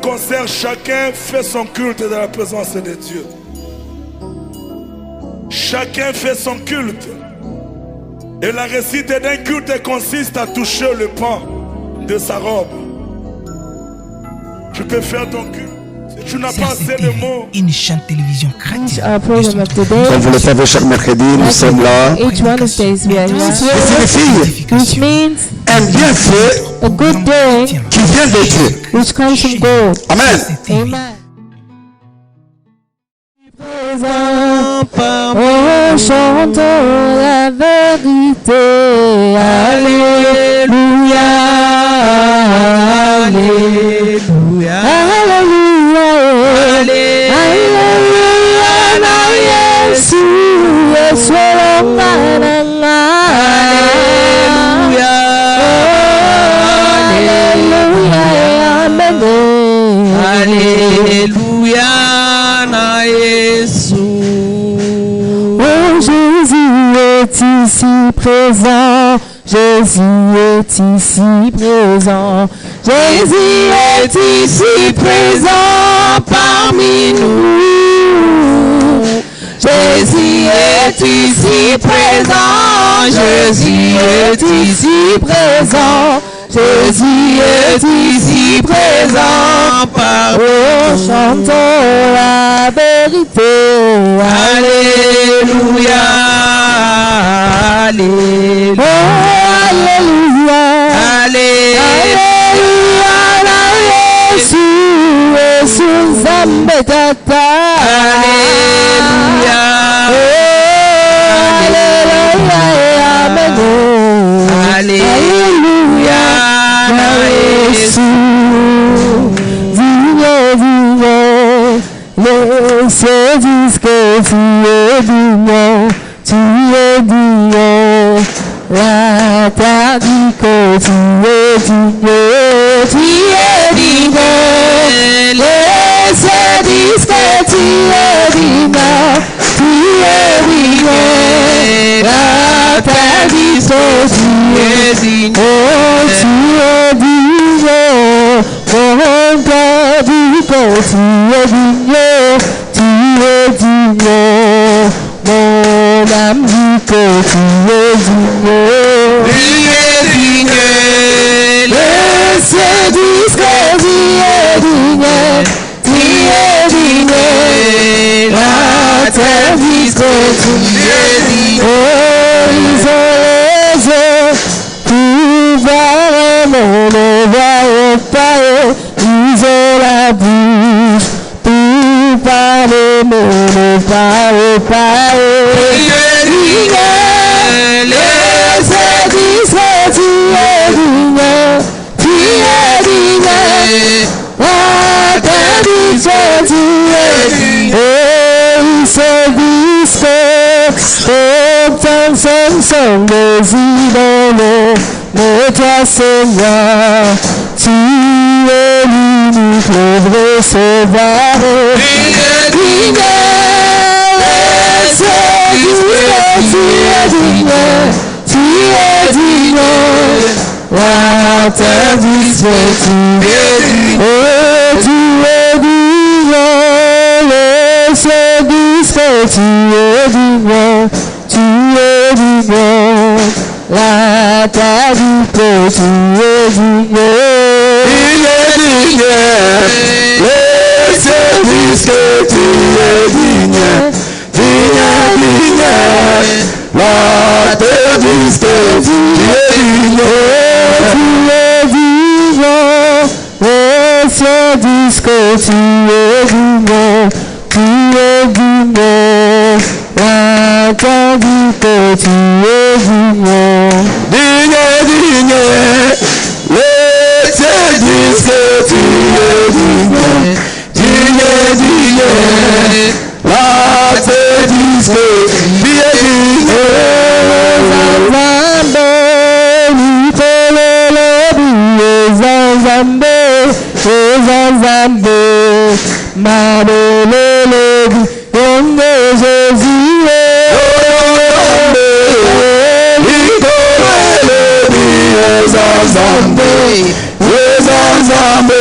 Concert, chacun fait son culte dans la présence de Dieu. Chacun fait son culte. Et la récite d'un culte consiste à toucher le pan de sa robe. Tu peux faire ton culte. Si tu n'as pas assez de mots. Une chaîne télévision chrétienne. Comme vous le savez, chaque mercredi, nous sommes là. Each Wednesdays we are here. Which means un bienfait a good day qui vient de Dieu. which comes from God. Amen. Amen. Oh, chantons la vérité. Alléluia. Alléluia. Alléluia. Alléluia. Jésus, Jésus, Alléluia. Alléluia. Amen. Alléluia na Yesu. Oh, Jésus est ici présent. Jésus est ici présent. Jésus est ici présent parmi nous. Jésus est ici présent. Jésus est ici présent. Jésus est ici présent par nous. Chantons la vérité. Alléluia. Alléluia. Oh, Alléluia. Alléluia. Jésus, Jésus, Zambé Tata. Alléluia. Alléluia. Amen. Alléluia. Jésus, laissez dire que tu es digno, tu es digno. La terre dit que tu es digno, tu es digno. Laissez dire que tu es digno, tu es digno. La terre dit que tu es digno, tu es digno. Mon cœur dit que tu es digno, tu es digno. Mon âme dit que tu es digno. Tu es digno. Laissez dire que tu es digno, tu es digno. La terre dit que tu es digno. Oh, ils ont les yeux pour voir le monde, ne voient pas. Ils ont la bouche pour parler, mais ne parlent pas. Tu es digno. Laissez dire que tu es digno, tu es digno. La terre dit que tu es digno. Et ils se disent que autant sont des idoles. Mais toi, Seigneur, tu es l'unique, le vrai sauveur. Tu es digno. Laissez dire que tu es digno, tu es digno. La terre dit que tu es digno. Oh, tu es digno. Laissez dire que tu es digno, tu es digno. La terre dit que tu es digno. Il est digne. Laissez dire que tu es digne. Digne, digne. La terre dit que tu es digne. Tu es digno. Laissez dire que tu es digno. Tu es digno. La terre dit que tu es digno. Digne, digne. Laissez dire que tu es digne. Digne, digne. La terre dit que tu es digne. Zambe,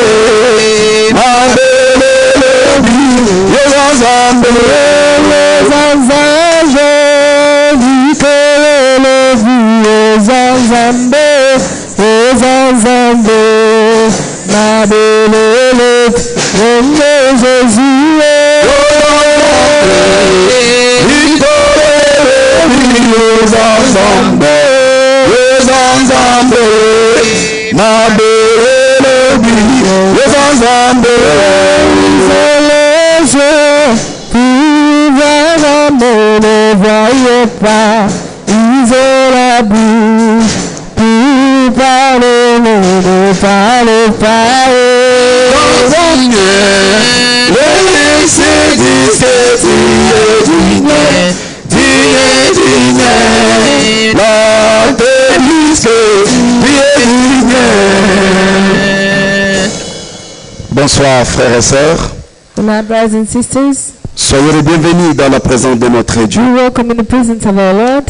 Bonsoir frères et sœurs. My brothers and sisters, Soyez les bienvenus dans la présence de notre Dieu. we welcome in the presence of our Lord.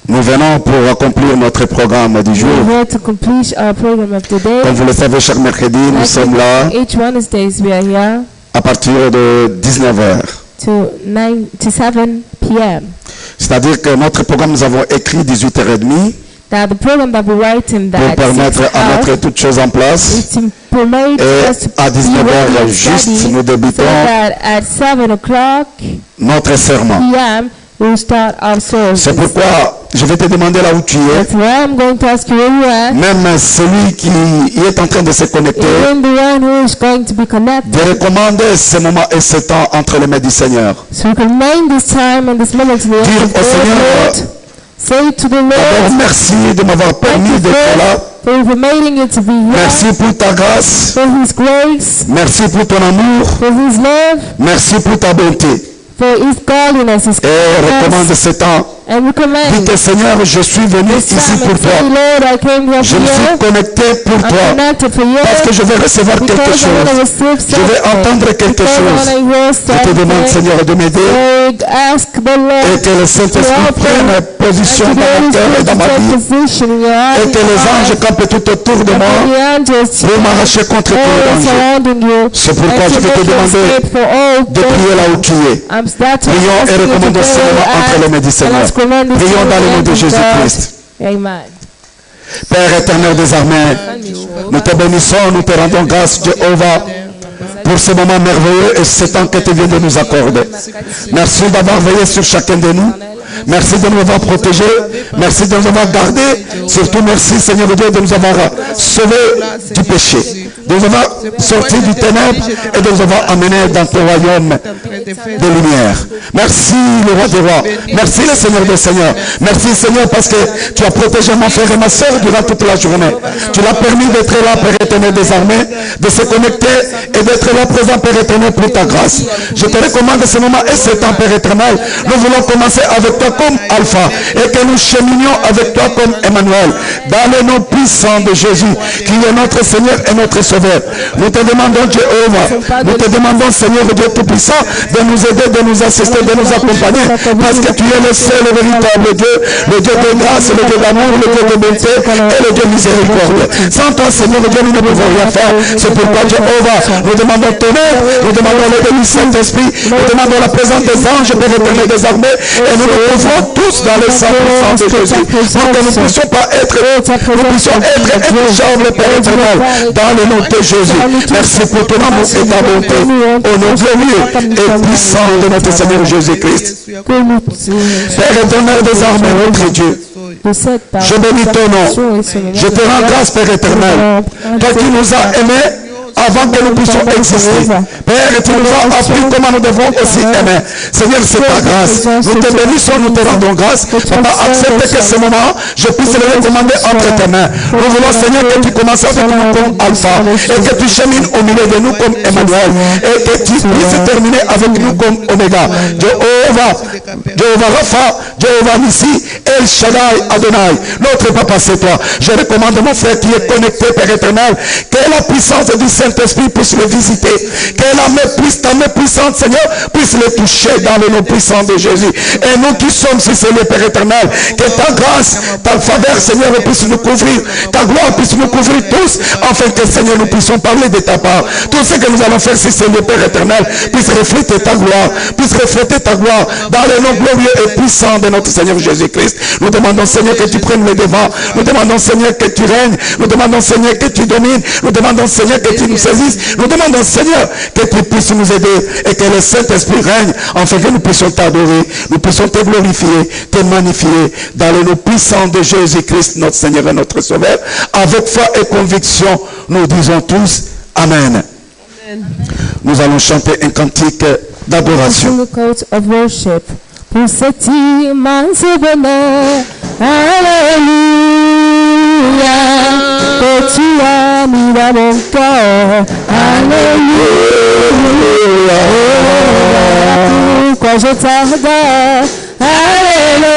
Nous venons pour accomplir notre programme du jour. We're here to complete our program of the day. Comme vous le savez, chaque mercredi, nous sommes là Each Wednesdays we are here à partir de 19h. to 7 p.m. C'est-à-dire que notre programme, nous avons écrit 18h30 Now the program that we write in pour that permettre à mettre toutes choses en place. is to promote Et us to à be 19h ready juste, study, nous so débutons that at 7 o'clock notre serment. p.m. we'll start our service. C'est pourquoi je vais te demander là où tu es. That's why I'm going to ask you where you are. Même celui qui est en train de se connecter, Even the one who is going to be connected. de recommander ce moment et ce temps entre les mains du Seigneur. So we can name this time and this moment to the Dire end of au Seigneur, Lord. Say to the d'abord Lord, merci de m'avoir permis d'être là. for permitting you to be here, Merci pour ta grâce. for His grace, Merci pour ton amour. for His love, Merci pour ta bonté. for His godliness, His Et recommande kindness, ce temps. and recommend Dites Seigneur, je suis venu this ici time pour and say, toi. Lord, I came here Je for me suis you. connecté pour I'm toi. connected for you Parce que je vais recevoir quelque because I want to chose. receive Je vais something. entendre quelque Because I want chose. to hear Je te demande, something. Seigneur, de m'aider Lord, ask the et Lord que le Saint-Esprit prenne position and to dans mon be cœur et dans ma take vie. position in your heart, Et in que your les heart. anges campent tout autour de And moi for the angels pour m'arracher contre tous les dangers. surrounding you. C'est pourquoi And je to vais te make you demander escape for all de prier là où tu es. I'm starting Prions to ask et you to recommandons ce pray moment entre les mains du and Seigneur. let's commend this Prions dans le nom de to God. Jésus-Christ. Amen. Père éternel des armées, nous te bénissons, nous te rendons grâce, Jéhovah, pour ce moment merveilleux et ce temps que tu viens de nous accorder. Merci d'avoir veillé sur chacun de nous. Merci de nous avoir protégés. Merci de nous avoir gardés. Surtout merci, Seigneur Dieu, de nous avoir sauvés du péché, de nous avoir sortis du ténèbre et de nous avoir amenés dans ton royaume de lumière. Merci, le roi des rois. Merci, le Seigneur des seigneurs. Merci, Seigneur, parce que tu as protégé mon frère et ma soeur durant toute la journée. Tu l'as permis d'être là, Père éternel des armées, de se connecter et d'être là présent, Père éternel, pour ta grâce. Je te recommande ce moment et ce temps, Père éternel. Nous voulons commencer avec toi comme Alpha et que nous cheminions avec toi comme Emmanuel dans le nom puissant de Jésus qui est notre Seigneur et notre Sauveur. Nous te demandons, Jéhovah, nous te demandons, Seigneur Dieu Tout-Puissant, de nous aider, de nous assister, de nous accompagner parce que tu es le seul et véritable Dieu, le Dieu de grâce, le Dieu d'amour, le Dieu de bonté et le Dieu miséricorde. Sans toi, Seigneur Dieu, nous ne pouvons rien faire. C'est pourquoi, Jéhovah, nous demandons ton aide, nous demandons l'aide du Saint-Esprit, nous demandons la présence des anges, Père éternel des armées, et nous nous trouvons tous dans le 100% de Jésus, pour que nous ne puissions pas être, nous puissions être intouchables, Père éternel, dans le nom de Jésus. Merci pour ton amour et ta bonté, au nom glorieux et puissant de notre Seigneur Jésus-Christ. Père éternel des armées, notre Dieu, je bénis ton nom. Je te rends grâce, Père éternel. Toi qui nous as aimés avant que nous puissions exister. Père, tu nous as appris comment nous devons aussi aimer. Seigneur, c'est ta grâce. Nous te bénissons, nous te rendons grâce. Papa, accepte que ce moment, je puisse le recommander entre tes mains. Nous voulons, Seigneur, que tu commences avec nous comme Alpha et que tu chemines au milieu de nous comme Emmanuel et que tu puisses terminer avec nous comme Oméga. Jéhovah Rapha, Jéhovah Nissi, El Shaddai, Adonai. Notre Papa, c'est toi. Je recommande mon frère qui est connecté, Père éternel, que la puissance du Saint-Esprit puisse le visiter, que la main puissante, Seigneur, puisse le toucher dans le nom puissant de Jésus. Et nous qui sommes ici, Seigneur Père éternel, que ta grâce, ta faveur, Seigneur, puisse nous couvrir, ta gloire puisse nous couvrir tous, afin que, Seigneur, nous puissions parler de ta part. Tout ce que nous allons faire, si Seigneur Père éternel, puisse refléter ta gloire dans le nom glorieux et puissant de notre Seigneur Jésus-Christ. Nous demandons, Seigneur, que tu prennes le devant. Nous demandons, Seigneur, que tu règnes. Nous demandons, Seigneur, que tu domines. Nous demandons, Seigneur, que tu nous saisisses. Nous demandons, Seigneur, que tu puisses nous aider et que le Saint-Esprit règne afin que nous puissions t'adorer, nous puissions te glorifier, te magnifier dans le nom puissant de Jésus-Christ, notre Seigneur et notre Sauveur. Avec foi et conviction, nous disons tous Amen. Amen. Nous allons chanter un cantique d'adoration. Pour cet immense bonheur, alléluia, que tu as mis dans mon cœur, alléluia, pourquoi je t'adore, alléluia,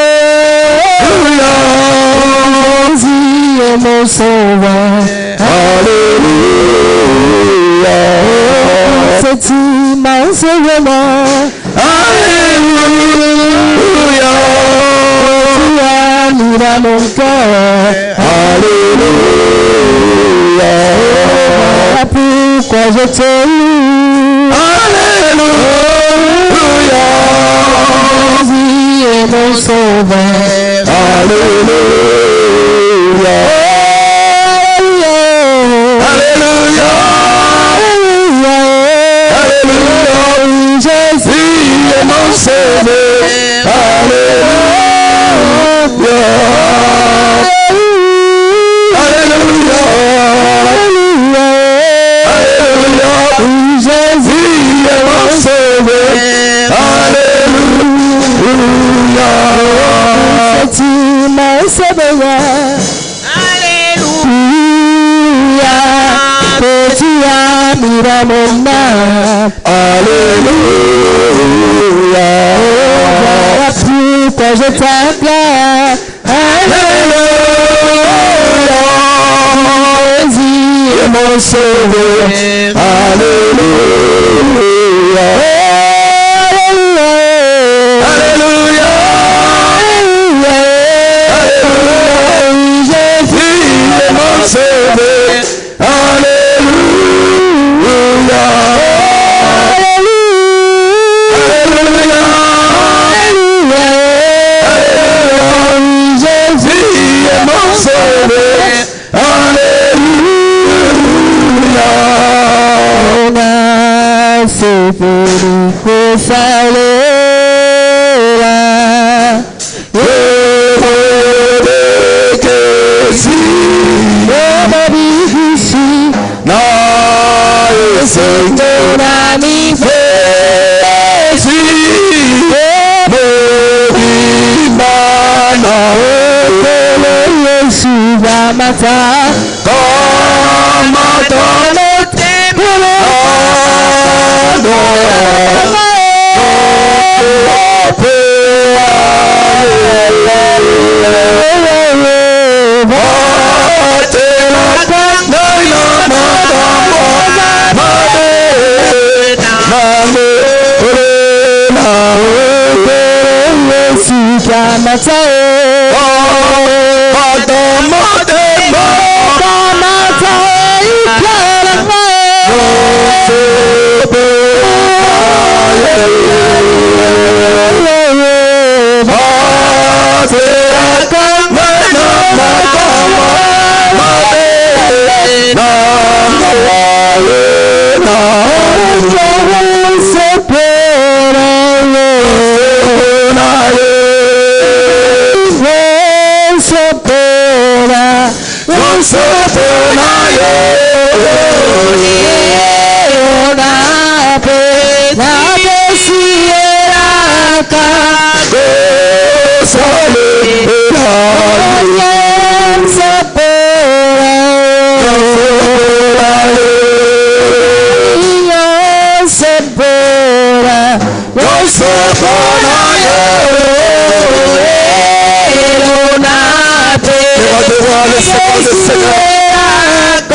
Jésus est mon sauveur, alléluia, pour cet immense bonheur, alléluia, tu as mis dans mon cœur, alléluia, pourquoi je te loue, alléluia, Jésus est mon sauveur, alléluia, alléluia, alléluia, Jésus est mon sauveur, alléluia, alléluia, alléluia, Jésus est mon sauveur, alléluia, c'est immense bonheur, alléluia, que tu as mis dans mon âme, alléluia, pourquoi je t'acclame, alléluia, Jésus est mon sauveur, alléluia, alléluia, alléluia, Jésus est mon sauveur, alléluia, c'est pour nous qu'il fallait là. C'est ton ami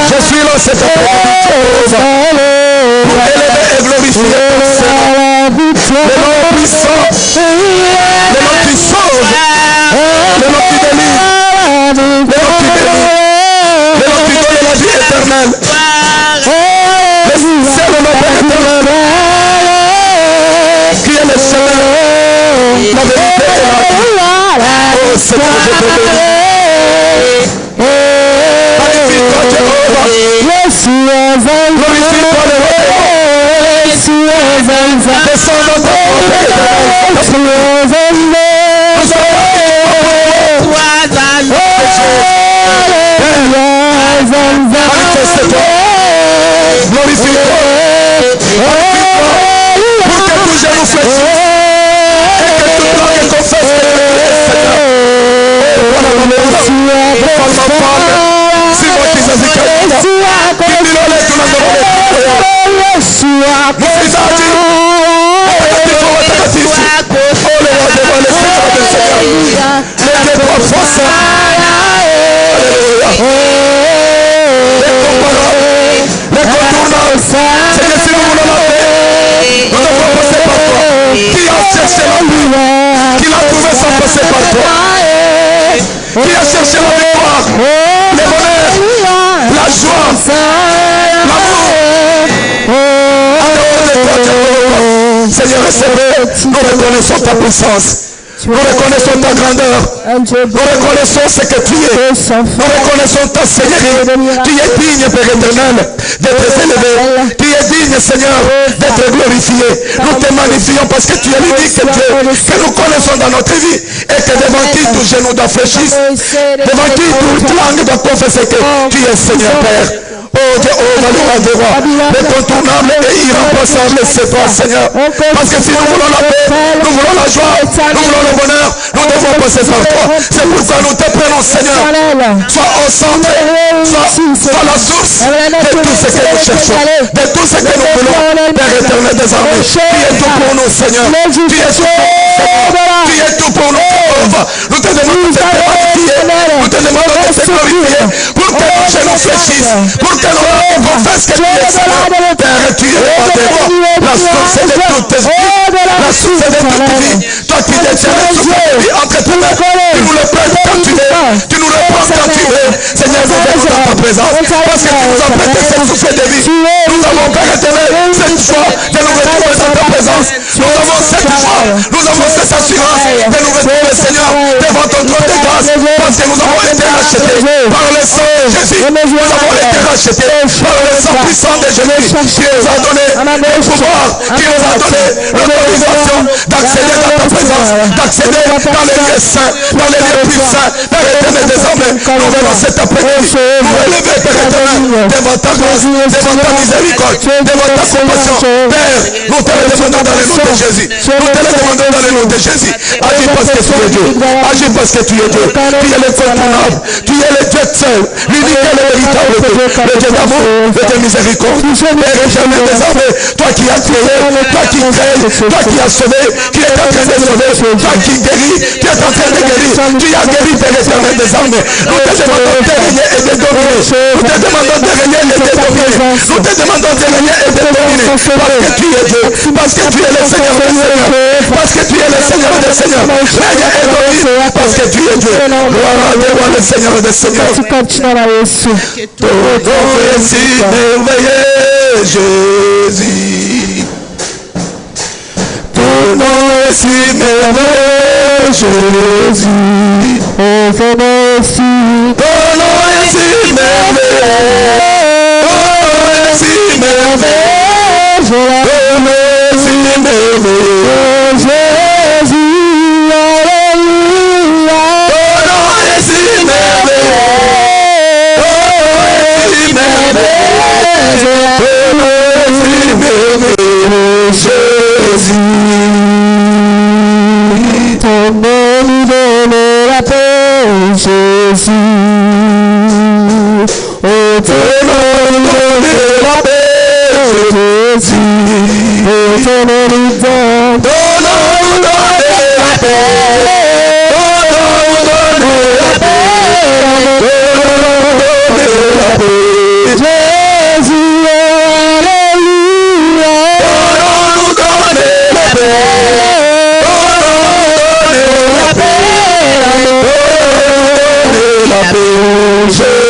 Je suis là, c'est pour élever et glorifier le nom puissant, le nom qui sauve, le nom qui délivre, le nom qui bénit, le nom qui donne la vie éternelle. C'est le nom éternel qui est le chemin, la vérité et la vie. Oh Seigneur, je te bénis. Magnifie-toi, Jéhovah. Glorifie-toi, le roi. Descends dans ta manifeste-toi. Glorifie-toi. Pour que tout genou fléchisse. Et que toute langue confesse que tu es Seigneur. Si moi qui suis qui l'a trouvé sans passer par toi, qui a cherché la victoire, le bonheur, la joie, l'amour, en dehors de toi, Seigneur, recevez, nous reconnaissons ta puissance. Nous reconnaissons ta grandeur. Nous reconnaissons ce que tu es. Nous reconnaissons ta Seigneurie. Tu es digne, Père éternel, d'être élevé. Tu es digne, Seigneur, d'être glorifié. Nous te magnifions parce que tu es l'unique Dieu que nous connaissons dans notre vie. Et que devant qui tout genou doit fléchir. Devant qui toute langue doit confesser que tu es Seigneur, Père. Oh Jéhovah, le roi des rois, l'incontournable et irremplaçable, c'est toi, Seigneur. Parce que si nous voulons la paix, nous voulons la joie, nous voulons le bonheur, nous devons passer par toi. C'est pourquoi nous te prenons, Seigneur. Sois au centre, sois la source de tout ce que nous cherchons, de tout ce que nous voulons, Père éternel des armées. Tu es tout pour nous, Seigneur. Tu es tout pour nous, Seigneur. Tu es tout pour nous, Jéhovah. Nous te demandons de te magnifier, nous te demandons de te glorifier, pour que nos genoux fléchissent, pour que nous confessent que tu es Seigneur. Père, tu es le roi des rois, la source de toute vie, la source de toute vie. Toi qui détiens le souffle de vie entre tes mains, tu nous le prêtes quand tu veux, tu nous le prends quand tu veux. Seigneur, nous venons dans ta présence, parce que tu nous as prêté ce souffle de vie. Nous avons, Père éternel, cette foi de nous retrouver dans ta présence. Nous avons cette foi, nous avons cette assurance de nous retrouver, Seigneur, devant ton trône de grâce, parce que nous avons été rachetés par le sang de Jésus. Nous avons été rachetés par le sang puissant de Jésus qui nous a donné le pouvoir, qui nous a donné l'autorisation d'accéder dans ta présence, d'accéder dans les lieux saints, dans les lieux puissants. Père éternel, désormais, nous venons cet après-midi nous élever, Père éternel, devant ta grâce, devant ta miséricorde, devant ta compassion. Père, nous te le demandons dans le nom de Jésus. Nous te le demandons dans le nom de Jésus. Agis parce que tu es Dieu. Agis parce que tu es Dieu. Tu es l'incontournable. Tu es le Dieu seul. L'unique et le véritable Dieu. Le Dieu d'amour et de miséricorde. Père éternel des armées, toi qui as créé, toi qui crées, toi qui as sauvé, qui es en train de sauver, toi qui guéris, qui es en train de guérir, tu as guéri, Père éternel des armées. Nous te demandons de régner et de dominer. Nous te demandons de régner et de dominer. Nous te demandons de régner et de dominer. Parce que tu es Dieu. Parce que tu es le Seigneur des Seigneurs. Parce que tu es le Seigneur des Seigneurs. Règne et domine. Parce que tu es Dieu. Gloire à Dieu, le Seigneur des Seigneurs. Ton nom est si merveilleux, Jésus. Ton nom est si merveilleux, Jésus. Ton nom est si merveilleux. Ton nom est si merveilleux. Ton nom est si merveilleux, Jésus. Alléluia. Ton nom est si merveilleux. Jésus, ton nom nous donne la paix, Jésus. Oh, ton nom nous donne la paix, Jésus. Oh, ton nom nous donne la paix. Ton nom nous donne la paix. Ton nom nous donne la paix. Jésus, alléluia. Ton nom nous donne la paix. La paix, Jésus.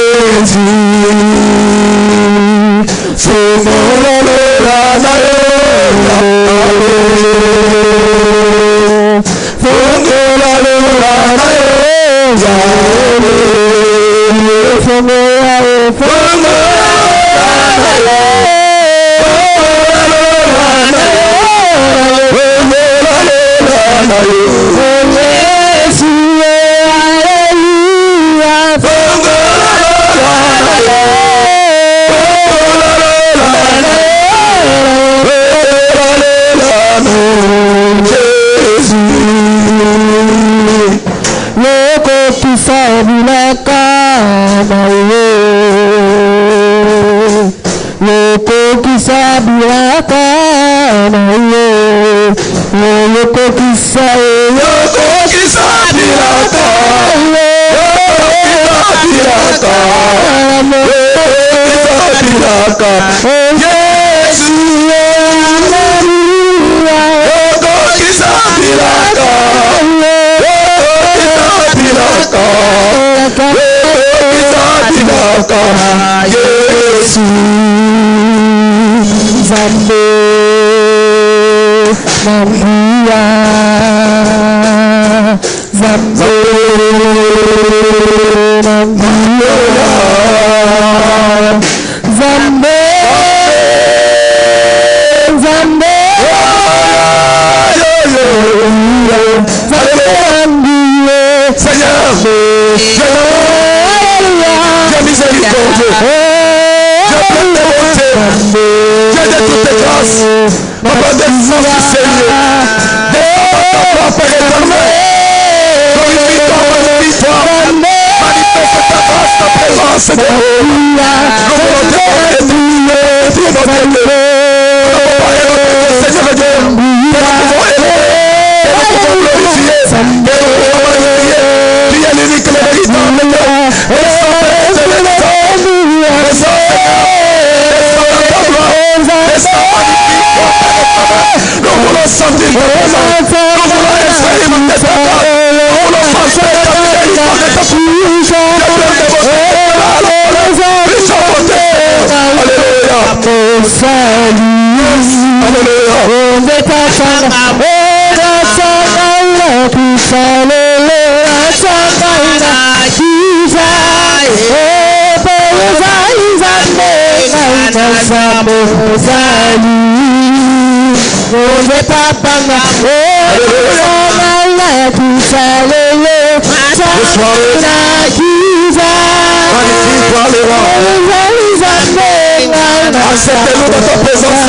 Acceptez-nous dans ta présence,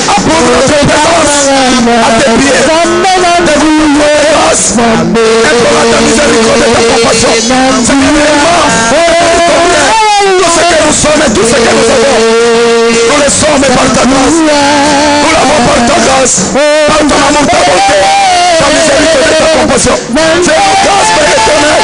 apporte notre présence à tes pieds. Grâce, implore ta miséricorde et ta compassion. Tout ce que nous sommes et tout ce que nous avons, nous le sommes par ta grâce. Nous l'avons par ta grâce, par ton amour, ta bonté, ta miséricorde et ta compassion. C'est la grâce, Père éternel,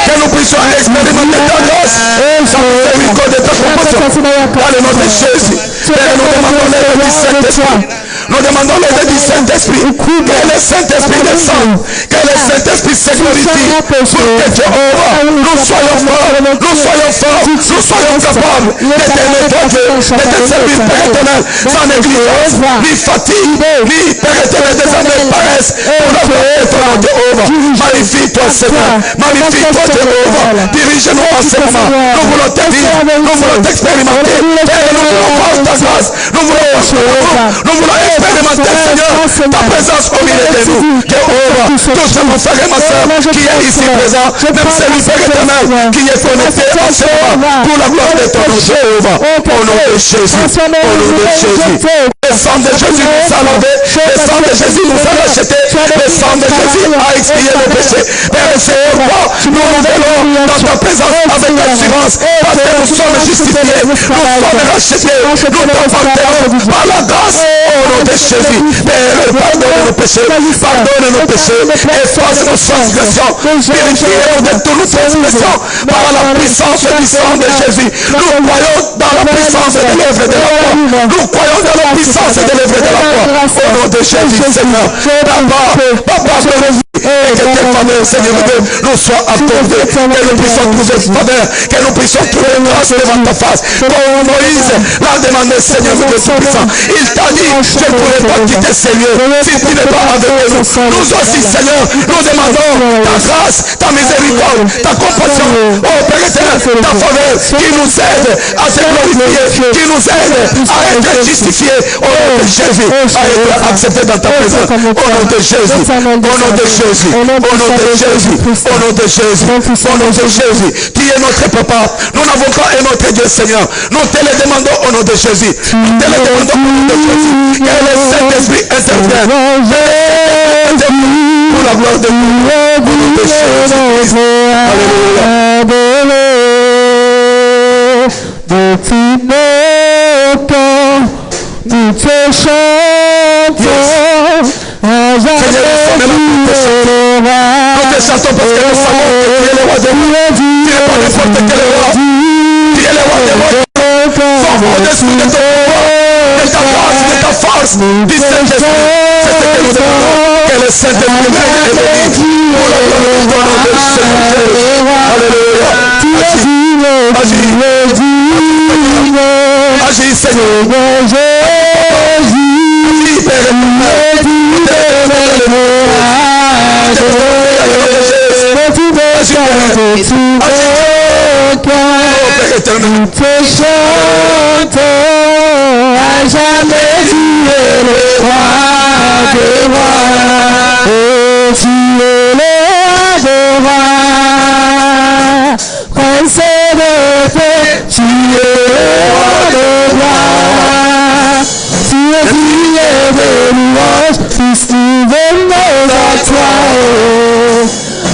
que nous puissions expérimenter ta grâce, ta miséricorde et ta compassion. Dans le nom de Jésus, Père, nous demandons l'aide du Saint-Esprit. Nous demandons l'aide du Saint-Esprit. Que le Saint-Esprit descende. Que le Saint-Esprit se glorifie. Pour que Jéhovah, nous soyons forts. Nous soyons forts. Nous soyons capables de t'aimer, toi Dieu. De te servir, Père éternel. Sans négligence, ni fatigue, ni Père éternel des années paresse. Pour la gloire de ton nom, Jéhovah. Magnifie-toi, Seigneur. Magnifie-toi, Jéhovah. Dirige-nous en ce moment. Nous voulons te vivre. Nous voulons t'expérimenter. Père, nous voulons voir ta grâce. Nous voulons expérimenter, Seigneur, ta présence au milieu de nous. Jéhovah, tous mon frère et ma soeur qui est ici présent, même celui, Père éternel, qui est connecté en ce moment, pour la gloire de ton nom, Jéhovah, au nom de Jésus, au nom de Jésus. Le sang de Jésus nous a lavé, le sang de Jésus nous a racheté, le sang de Jésus a expié nos péchés. Père, c'est pourquoi nous venons dans ta présence avec assurance, parce que nous sommes justifiés, nous sommes rachetés, nous t'appartenons par la grâce, au nom de Jésus. Père, pardonne nos péchés, pardonne nos péchés, efface nos transgressions, purifie-nous de toutes nos transgressions par la puissance du sang de Jésus. Nous croyons dans la puissance de l'œuvre de la foi. Nous croyons dans la puissance de l'œuvre de la foi. Au nom de Jésus, Seigneur. Papa, Et que tes faveurs, Seigneur Dieu, nous soient accordées. Que nous puissions trouver faveur. Que nous puissions trouver grâce devant ta face. Comme Moïse l'a demandé, Seigneur Dieu Tout-Puissant. Il t'a dit, je ne pourrai pas quitter ces lieux si tu n'es pas avec nous. Nous aussi, Seigneur, nous demandons ta grâce, ta miséricorde, ta compassion. Oh Père éternel, ta faveur qui nous aide à se glorifier, qui nous aide à être justifiés. Au nom de Jésus, à être accepté dans ta présence. Au nom de Jésus. Au nom de Jésus. Au nom de Jésus, au nom de Jésus, au nom de Jésus, qui est notre papa. Nous n'avons pas un autre Dieu, Seigneur. Nous te le demandons au nom de Jésus. Nous te le demandons au nom de Jésus. Que le Saint-Esprit intervienne. Pour la gloire de Dieu. Au nom de Jésus. Alléluia. Depuis nos temps, nous te chantons. Nous te chantons parce que nous savons que tu es le roi des rois. Tu n'es pas n'importe quel roi. Tu es le roi des rois. Fort au-dessus de ton pouvoir, de ta grâce, de ta force, du Saint-Esprit. C'est ce que nous demandons. Que le Saint-Esprit est béni pour la gloire du nom de Jésus. Alléluia. Agis, Seigneur. Nous te chantons à jamais, tu es le roi des rois. Oh, tu es le roi des rois. Prince de paix, tu es le roi des rois. Tu es digne de louange, tous nous venons à toi.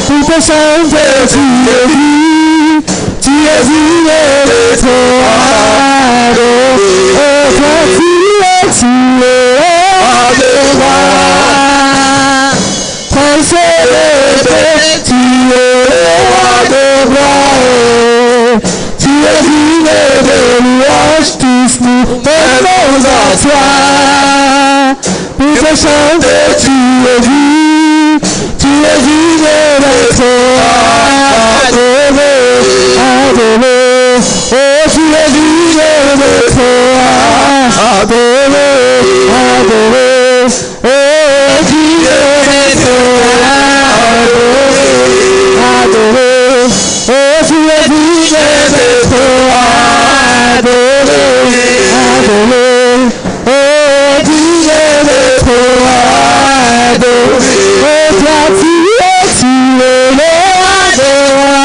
Pour te chanter, tu es digne. Tu es digne d'être adoré. Oh, toi tu es roi des rois. Prince de paix, tu es le roi des rois. Tu es digne de louange, tous nous venons à toi. Pour te chanter, tu es digne. Tu es digne d'être adoré. Adoré, oh tu es digne d'être adoré, adoré, oh digne d'être adoré, adoré, oh tu es digne d'être adoré, adoré, oh digne d'être adoré, oh toi tu es le roi des rois.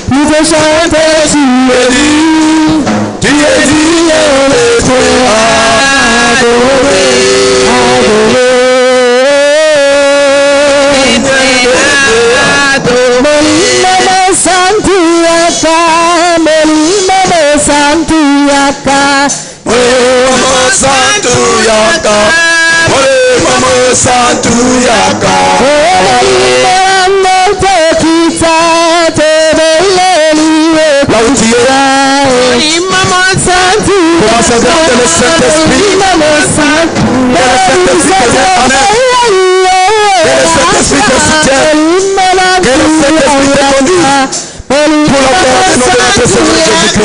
Nous te chantons, tu es digne d'être adoré, adoré. Melima Santiaka, Melima Santiaka, Melima Santiaka, Melima Santiaka. Commence à demander le Saint-Esprit. Que le Saint-Esprit te dise Amen. Que le Saint-Esprit te soutienne. Que le Saint-Esprit te conduise. Pour la gloire du nom de notre Seigneur Jésus-Christ.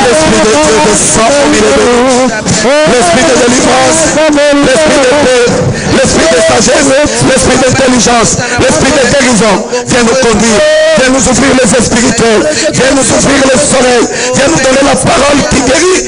L'esprit de Dieu descend au milieu de nous. L'esprit de délivrance, l'esprit de paix, l'esprit de sagesse, l'esprit d'intelligence, l'esprit de guérison. Viens nous conduire, viens nous ouvrir les spirituels, viens nous ouvrir les oreilles, viens nous donner la parole qui guérit.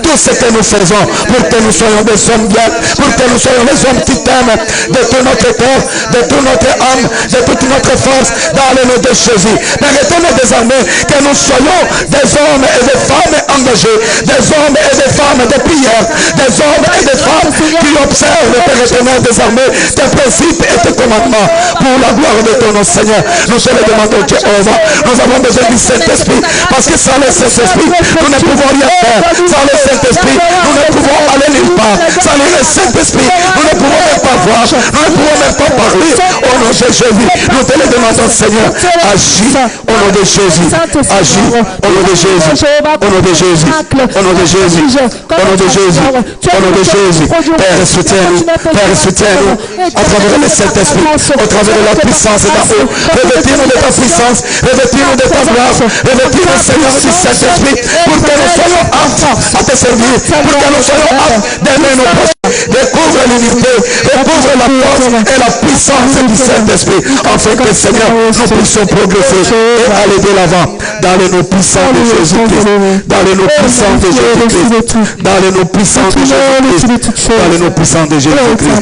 Tout ce que nous faisons pour que nous soyons des hommes bien, pour que nous soyons les hommes qui t'aiment de tout notre corps, de toute notre âme, de toute notre force dans le nom de Jésus. Permettez-nous désormais que nous soyons des hommes et des femmes engagés, des hommes et des femmes de prière, des hommes et des femmes qui observent, Père éternel, désormais tes principes et tes commandements pour la gloire de ton nom, Seigneur. Nous te le demandons, Jéhovah. Nous avons besoin du Saint-Esprit parce que sans le Saint-Esprit, nous ne pouvons rien faire. Sans le Saint-Esprit, nous ne pouvons aller nulle part. Sans le Saint-Esprit, nous ne pouvons même pas voir, nous ne pouvons même pas parler. Au nom de Jésus, nous te le demandons, Seigneur. Agis au nom de Jésus. Agis au nom de Jésus. Au nom de Jésus. Au nom de Jésus. Au nom de Jésus. Au nom de Jésus. Père, soutiens-nous. Père, soutiens-nous. À travers le Saint-Esprit, au travers de la puissance d'en haut. Revêtis-nous de ta puissance. Revêtis-nous de ta gloire. Revêtis-nous, Seigneur, du Saint-Esprit. Pour que nous soyons aptes à te servir. Pour que nous soyons aptes d'aimer nos prochains. Découvre l'unité. Découvre la force et la puissance du Saint-Esprit. Afin que, Seigneur, nous puissions progresser et aller de l'avant. Dans le nom puissant de Jésus-Christ. Dans le nom puissant de Jésus-Christ. Dans le nom puissant de Jésus-Christ. Dans le nom puissant de Jésus-Christ.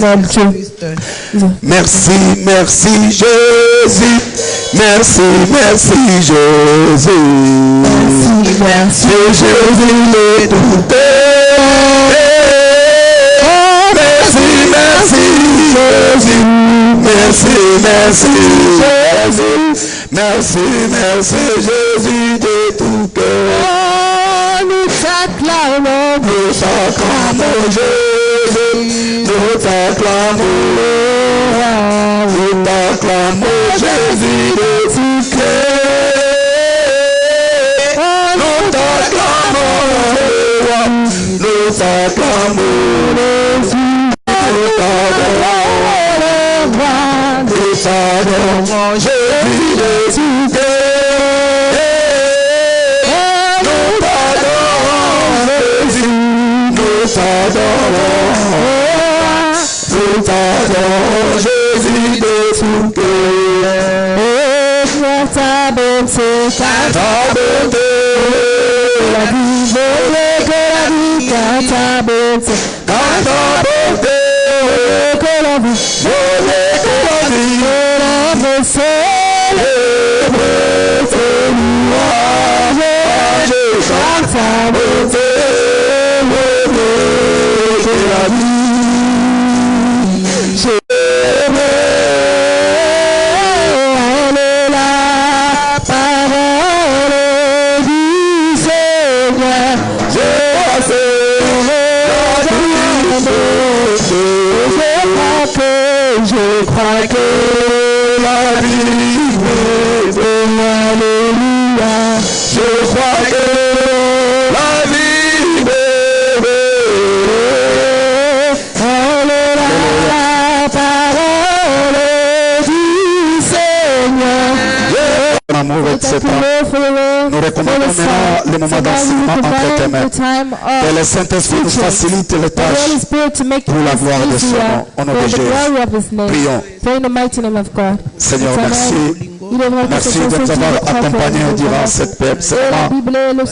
Merci, merci Jésus. Merci, merci Jésus. Merci, Jésus le tout. Merci, merci Jésus. Merci, merci Jésus. Merci, merci Jésus de tout cœur. nous t'acclamons, Nous t'acclamons Jésus. Nous t'acclamons. Nous t'acclamons Jésus de tout cœur. Nous t'acclamons Roi. Nous t'acclamons Jésus. Nous t'adorons Jésus de tout cœur. Nous t'adorons Jésus. Nous t'adorons. Nous t'adorons Jésus de tout cœur. pour ta bonté, Ta bonté, la vie volée que la vie, car ta bonté, car ta bonté, que la vie, volée que la vie, que la vie, célèbre tes louanges, car ta bonté, volée que la vie. Je crois que la vie est alléluia. Je crois que la vie est la parole du Seigneur. L'amour et ses nous recommandons maintenant le moment d'enseignement entre tes mains. Que le Saint-Esprit nous facilite les tâches pour la gloire de son nom. Au nom de Jésus. Prions. Seigneur, merci. Merci de nous avoir accompagnés durant cette moment. Nous demandons,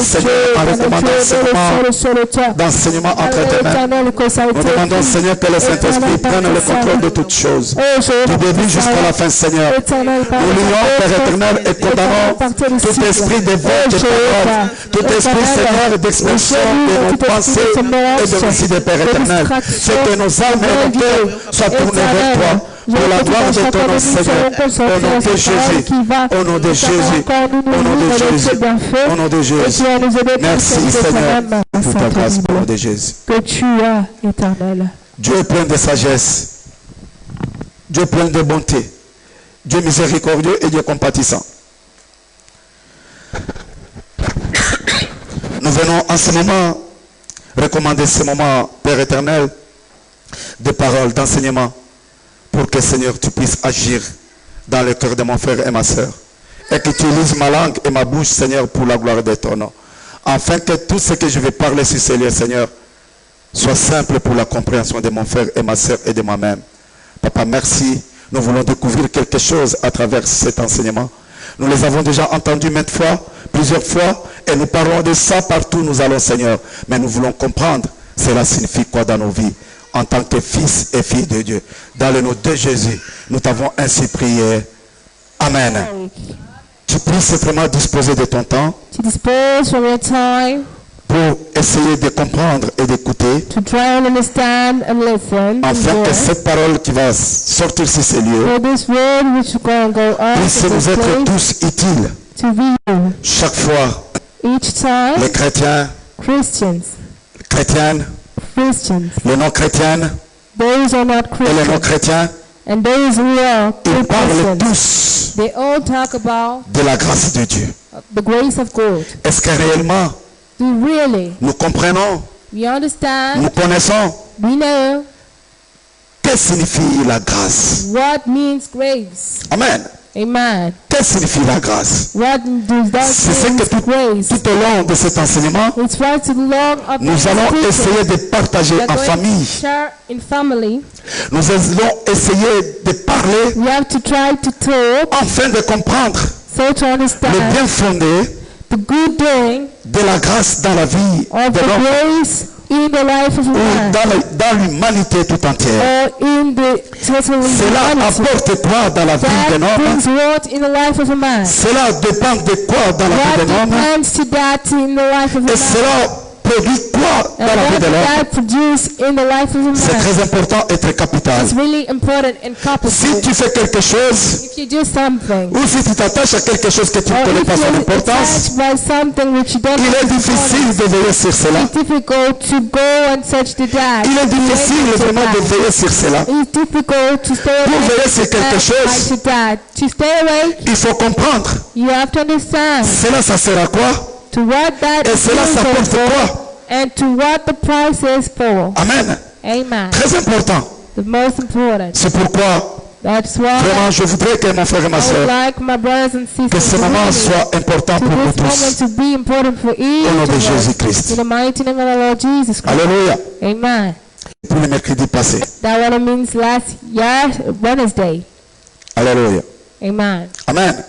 Seigneur, en recommandant seulement d'enseignement entre tes mains. Nous demandons, Seigneur, que le Saint-Esprit prenne le contrôle de toutes choses. Du début jusqu'à la fin, Seigneur. Nous lions, Père éternel, et condamnons tout esprit de vote de parole, tout esprit, Seigneur, d'expression de nos pensées et de nos idées, Père éternel. C'est que nos âmes et nos cœurs soient tournés vers toi. Pour la gloire de ton nom, Seigneur, au nom de Jésus, au nom de Jésus, au nom de Jésus, au nom de Jésus. Merci, Seigneur. Toute ta Sainte grâce au nom Bible, de Jésus. que tu as, Éternel. Dieu est plein de sagesse. Dieu est plein de bonté. Dieu est miséricordieux et Dieu est compatissant. Nous venons en ce moment recommander ce moment, Père éternel, de paroles, d'enseignement, pour que, Seigneur, tu puisses agir dans le cœur de mon frère et ma soeur. Et que tu utilises ma langue et ma bouche, Seigneur, pour la gloire de ton nom. Afin que tout ce que je vais parler sur ces lieux, Seigneur, soit simple pour la compréhension de mon frère et ma soeur et de moi-même. Papa, merci. Nous voulons découvrir quelque chose à travers cet enseignement. Nous les avons déjà entendus maintes fois, plusieurs fois, et nous parlons de ça partout où nous allons, Seigneur. Mais nous voulons comprendre cela signifie quoi dans nos vies, en tant que fils et filles de Dieu. Dans le nom de Jésus, nous t'avons ainsi prié. Amen. Tu puisses vraiment disposer de ton temps To dispose from your time, pour essayer de comprendre et d'écouter, to try and understand and listen, afin que cette parole qui va sortir sur ces lieux for this word which is going to go out puisse to nous this être place, tous utiles. to you. Chaque fois, Each time, les chrétiens, Christians, chrétiennes, les non-chrétiennes those are not et les Christians, non-chrétiens, and those who are ils parlent Christians, tous they all talk about de la grâce de Dieu. the grace of God. Est-ce que réellement Do really nous comprenons, we understand, nous connaissons we know que signifie la grâce? what means grace? Amen. Amen. Que signifie la grâce? What does that C'est ce mean, que grace? tout au long de cet enseignement, It's right to long of nous allons essayer de partager en famille. share in family. Nous allons essayer de parler We have to try to talk afin de comprendre so to le understand bien fondé the good doing de la grâce dans la vie of de the l'homme grace in the life of a ou man dans l'humanité tout entière. or in the total Cela humanity. apporte quoi dans la vie d'un That homme? brings what in the life of a man? Cela dépend de quoi dans la What vie d'un homme? depends to that in the life of a Et man? cela produit quoi And dans la vie what de l'homme? that produce in the life of a C'est man? très important et très capital. It's really important and Si capital. tu fais quelque chose, If you do something, ou si tu t'attaches à quelque chose que tu ne or connais if pas son you're importance, attached by something which you don't il est understand, difficile de veiller sur cela. it's difficult to go and search the dad. Il est difficile vraiment de veiller sur cela. It's difficult to stay Pour awake veiller sur quelque chose, to dad. To stay awake, il faut comprendre. you have to understand Cela, ça sert à quoi? to what that Et cela, ça is porte for quoi? and to what the price is for. Amen. Amen. Très important. The most important. C'est pourquoi, That's why vraiment, je voudrais que mon frère et ma I would soeur, like my brothers and que sisters ce to moment really soit important to pour nous this moment tous. to be important for each Au nom de of us. Jésus-Christ. In the mighty name of the Lord Jesus Christ. Alléluia. Amen. Pour le mercredi passé. That what it means last Wednesday. Alléluia. Amen. Amen.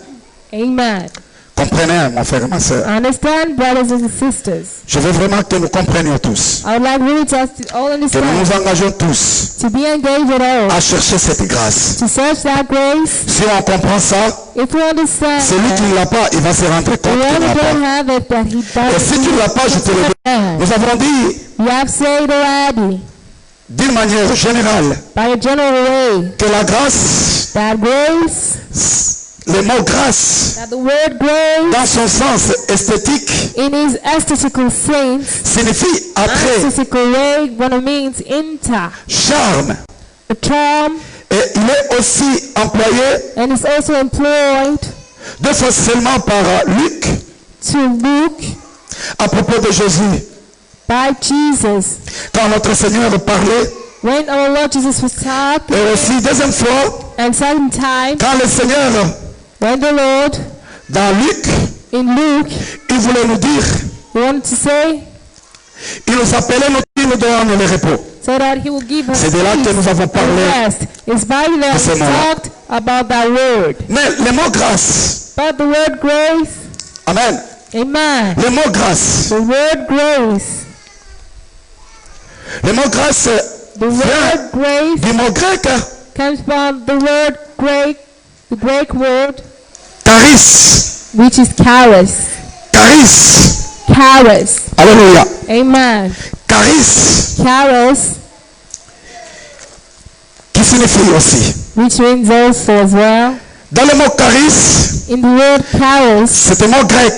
Amen. Comprenez, mon frère et ma soeur. Understand, brothers and sisters. Je veux vraiment que nous comprenions tous. I would like really just to all Que nous understand, nous engageons tous to be engaged at all, à chercher cette grâce. to search that grace. Si on comprend ça, If we understand celui qui ne l'a pas, il va se rendre compte qu'il ne whoever l'a don't pas. have it, that he Et si tu ne l'as pas, je te le dis. doesn't. Nous avons dit, You have said already, d'une manière générale, by a general way, que la grâce, that grace, le mot grâce, that the word grace, dans son sens esthétique, in his aesthetical sense, signifie attrait, aesthetical way, what it means, enter, charme. a charm, Et il est aussi employé and it's also employed deux fois seulement par Luc to look à propos de Jésus. by Jesus. Quand notre Seigneur parlait, When our Lord Jesus was talking, et aussi deuxième fois, and second time, quand le Seigneur, when the Lord, dans Luc, in Luke, il voulait nous dire, he wanted to say, il nous appelait, il nous donne le repos. so that he will give us C'est de là que nous avons and parlé. rest. It's by that ce we mot-là. talked about that word. Mais le mot grâce, But the word grace, amen, amen. le mot grâce, The word grace, le mot grâce the vient word grace du mot grec comes from the word Greek, the Greek word, charis, which is charis. charis, Charis. alléluia, Amen. charis, Charis, qui signifie aussi. which means also as well. Dans le mot charis, In the word charis, c'est un mot grec